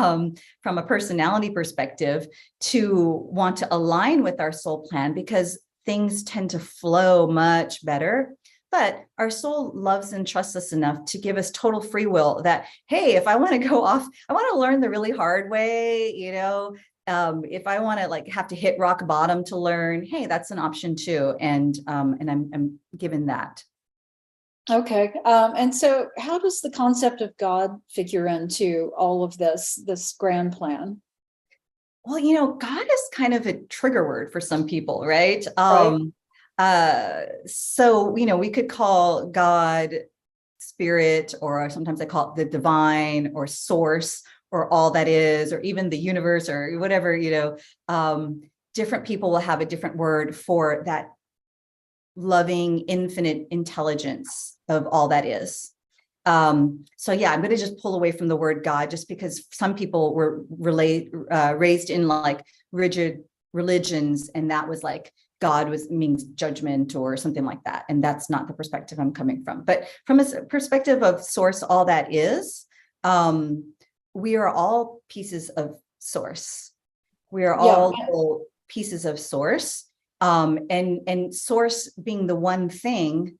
A: from a personality perspective, to want to align with our soul plan, because things tend to flow much better. But our soul loves and trusts us enough to give us total free will that, hey, if I want to go off, I want to learn the really hard way, if I want to have to hit rock bottom to learn, hey, that's an option too. And I'm given that.
B: Okay. And so how does the concept of God figure into all of this grand plan?
A: Well, God is kind of a trigger word for some people, right?
B: Right.
A: So, we could call God spirit, or sometimes I call it the divine or source, or all that is, or even the universe, or whatever, different people will have a different word for that loving, infinite intelligence of all that is. So yeah, I'm going to just pull away from the word God, just because some people were raised in like rigid religions, and that was like God means judgment or something like that, and that's not the perspective I'm coming from. But from a perspective of source, all that is, we are all pieces of source. We are
B: Yeah.
A: all pieces of source, and source being the one thing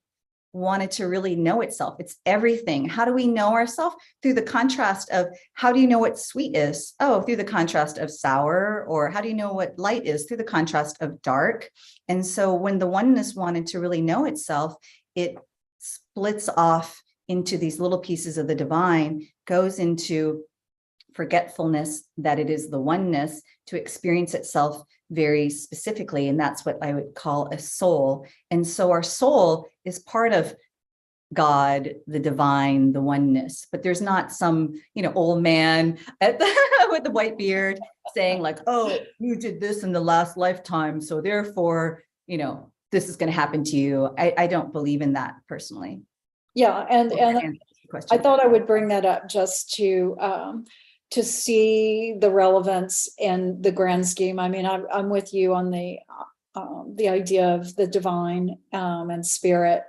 A: wanted to really know itself. It's everything. How do we know ourselves? Through the contrast of, how do you know what sweet is? Oh, through the contrast of sour. Or how do you know what light is? Through the contrast of dark. And so when the oneness wanted to really know itself, it splits off into these little pieces of the divine, goes into forgetfulness that it is the oneness, to experience itself very specifically. And that's what I would call a soul. And so our soul is part of God, the divine, the oneness. But there's not some, old man with the white beard saying like, oh, you did this in the last lifetime, so therefore, this is going to happen to you. I don't believe in that personally.
B: Yeah, and I thought I would bring that up just to see the relevance in the grand scheme. I mean, I'm with you on the idea of the divine and spirit,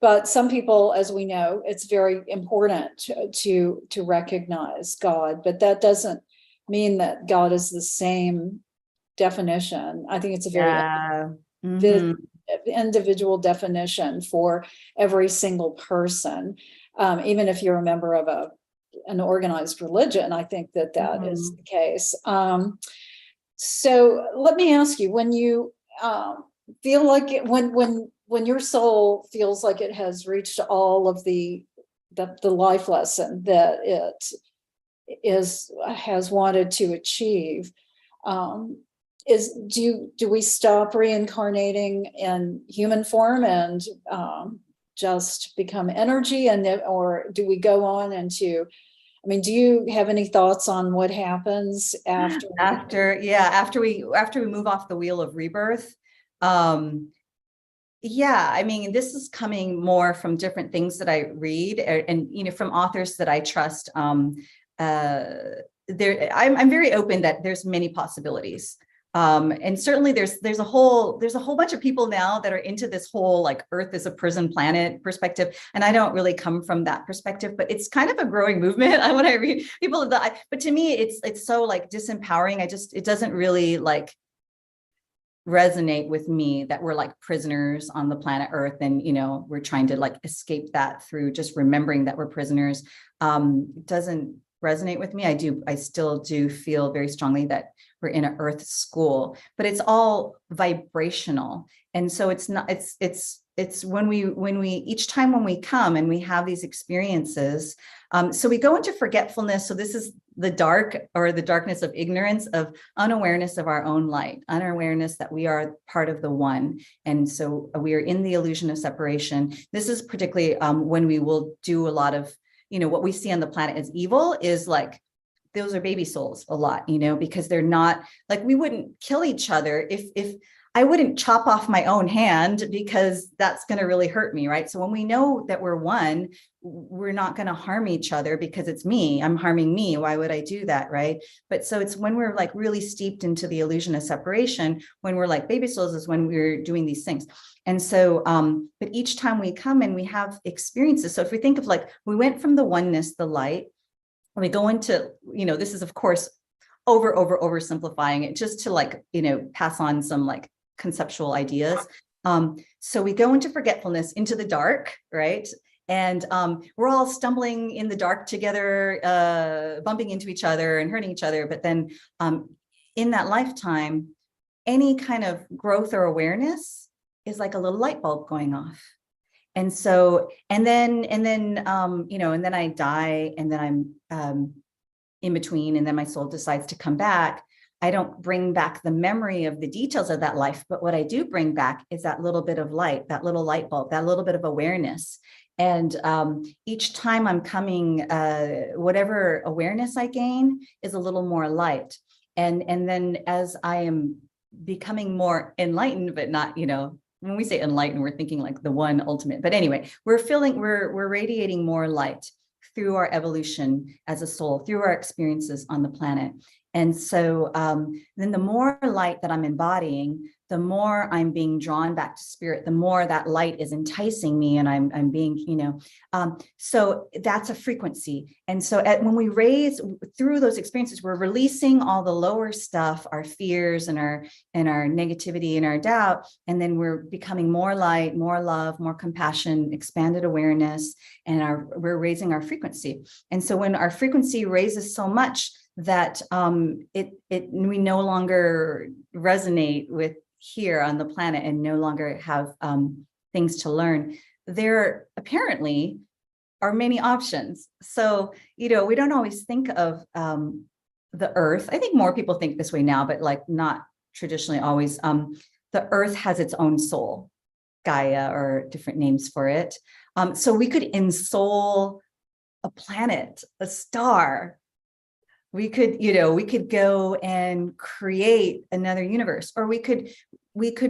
B: but some people, as we know, it's very important to recognize God, but that doesn't mean that God is the same definition. I think it's a very individual definition for every single person. Even if you're a member of an organized religion, I think that is the case. So let me ask you, when you feel like when your soul feels like it has reached all of the life lesson that it has wanted to achieve, do we stop reincarnating in human form and just become energy, or do we go on into, I mean, do you have any thoughts on what happens after
A: we move off the wheel of rebirth? Yeah, I mean, this is coming more from different things that I read, and from authors that I trust. I'm very open that there's many possibilities. And certainly there's a whole bunch of people now that are into this whole like Earth is a prison planet perspective. And I don't really come from that perspective, but it's kind of a growing movement. When I read people, but to me, it's so like disempowering. It doesn't really like resonate with me that we're like prisoners on the planet Earth, and we're trying to like escape that through just remembering that we're prisoners. It doesn't resonate with me. I still do feel very strongly that we're in an Earth school, but it's all vibrational. And so it's not, it's when we each time when we come and we have these experiences, so we go into forgetfulness. So this is the dark, or the darkness of ignorance, of unawareness of our own light, unawareness that we are part of the one. And so we are in the illusion of separation. This is particularly when we will do a lot of, what we see on the planet as evil is like, those are baby souls a lot, because they're not like, we wouldn't kill each other if I wouldn't chop off my own hand, because that's going to really hurt me, right? So when we know that we're one, we're not going to harm each other, because it's me, I'm harming me. Why would I do that, right? But so it's when we're like really steeped into the illusion of separation, when we're like baby souls, is when we're doing these things. And so, but each time we come and we have experiences. So if we think of like, we went from the oneness, the light, and we go into, this is of course oversimplifying it, just to like, pass on some like conceptual ideas. So we go into forgetfulness, into the dark, right? And we're all stumbling in the dark together, bumping into each other and hurting each other. But then in that lifetime, any kind of growth or awareness is like a little light bulb going off. And so, and then I die, and then I'm in between, and then my soul decides to come back. I don't bring back the memory of the details of that life, but what I do bring back is that little bit of light, that little light bulb, that little bit of awareness. And each time I'm coming, whatever awareness I gain is a little more light. And then as I am becoming more enlightened, but not, when we say enlightened, we're thinking like the one ultimate. But anyway, we're radiating more light through our evolution as a soul, through our experiences on the planet. And so then the more light that I'm embodying, the more I'm being drawn back to spirit, the more that light is enticing me, and I'm being, so that's a frequency. And so when we raise through those experiences, we're releasing all the lower stuff, our fears and our negativity and our doubt, and then we're becoming more light, more love, more compassion, expanded awareness, and we're raising our frequency. And so when our frequency raises so much that we no longer resonate with here on the planet and no longer have things to learn, there apparently are many options. So, we don't always think of the earth. I think more people think this way now, but like not traditionally always. The earth has its own soul, Gaia, or different names for it. So we could ensoul a planet, a star. We could go and create another universe, or we could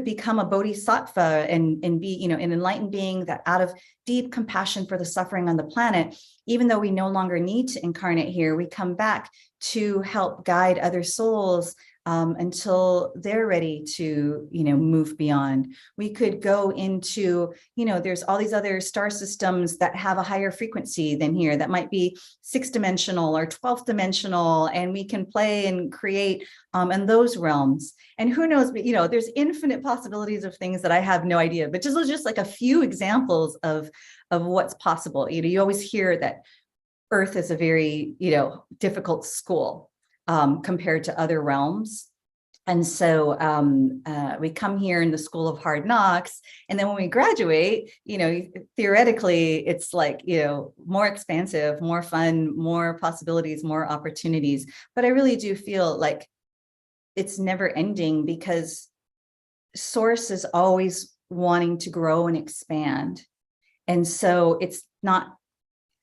A: become a bodhisattva and be, an enlightened being that out of deep compassion for the suffering on the planet, even though we no longer need to incarnate here, we come back to help guide other souls until they're ready to, move beyond. We could go into, there's all these other star systems that have a higher frequency than here that might be 6-dimensional or 12th dimensional, and we can play and create in those realms. And who knows, but there's infinite possibilities of things that I have no idea, but just like a few examples of what's possible. You always hear that Earth is a very, difficult school compared to other realms. And so we come here in the school of hard knocks. And then when we graduate, theoretically, it's like, more expansive, more fun, more possibilities, more opportunities. But I really do feel like it's never ending, because Source is always wanting to grow and expand. And so it's not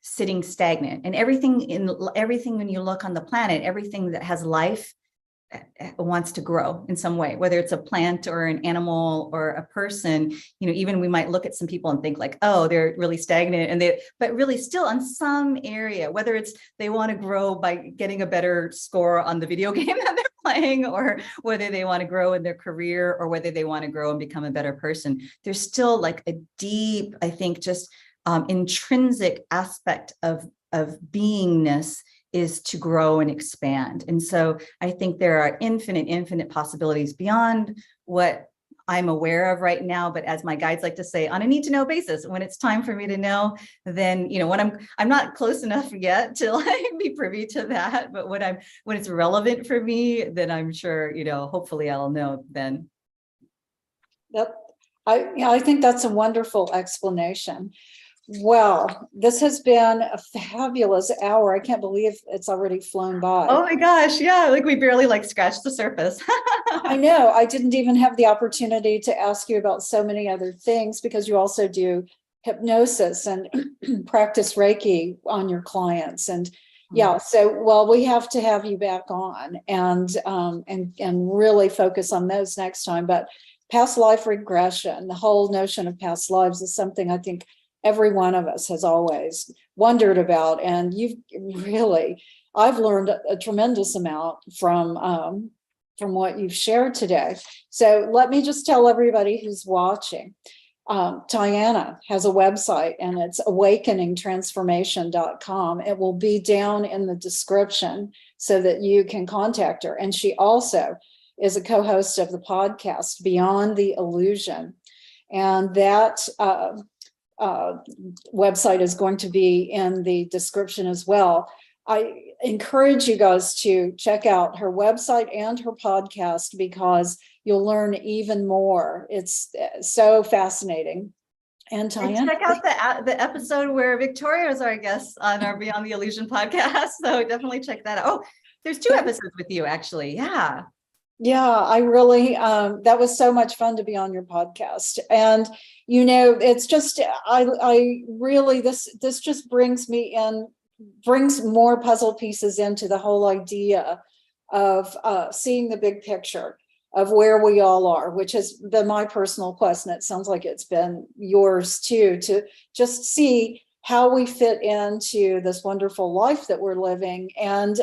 A: sitting stagnant, and everything when you look on the planet, everything that has life wants to grow in some way, whether it's a plant or an animal or a person. Even we might look at some people and think like, oh, they're really stagnant, but really still on some area, whether it's they want to grow by getting a better score on the video game that they're playing, or whether they want to grow in their career, or whether they want to grow and become a better person. There's still like a deep, I think, just intrinsic aspect of beingness is to grow and expand. And so I think there are infinite possibilities beyond what I'm aware of right now. But as my guides like to say, on a need to know basis, when it's time for me to know, then, when I'm not close enough yet to like be privy to that. But when it's relevant for me, then I'm sure, hopefully I'll know then.
B: Yep. I think that's a wonderful explanation. Well, this has been a fabulous hour. I can't believe it's already flown by.
A: Oh my gosh. Yeah. Like we barely scratched the surface.
B: I know. I didn't even have the opportunity to ask you about so many other things, because you also do hypnosis and practice Reiki on your clients. And yeah, so, we have to have you back on and really focus on those next time. But past life regression, the whole notion of past lives, is something I think every one of us has always wondered about. And I've learned a tremendous amount from what you've shared today. So let me just tell everybody who's watching, Tianna has a website, and it's awakeningtransformation.com. It will be down in the description so that you can contact her. And she also is a co-host of the podcast Beyond the Illusion. And that website is going to be in the description as well. I encourage you guys to check out her website and her podcast, because you'll learn even more. It's so fascinating. And Tianna,
A: check out the episode where Victoria is our guest on our Beyond the Illusion podcast. So definitely check that out. Oh, there's 2 episodes with you, actually. Yeah.
B: Yeah, I really, that was so much fun to be on your podcast. And, it's just, I really, this just brings more puzzle pieces into the whole idea of seeing the big picture. of where we all are, which has been my personal quest. And it sounds like it's been yours too, to just see how we fit into this wonderful life that we're living. And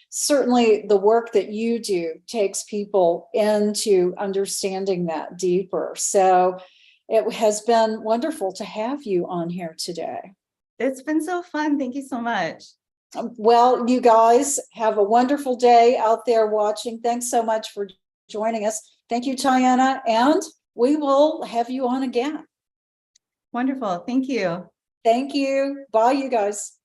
B: certainly the work that you do takes people into understanding that deeper. So it has been wonderful to have you on here today.
A: It's been so fun. Thank you so much.
B: Well, you guys have a wonderful day out there watching. Thanks so much for joining us. Thank you, Tianna, and we will have you on again.
A: Wonderful. Thank you.
B: Thank you. Bye, you guys.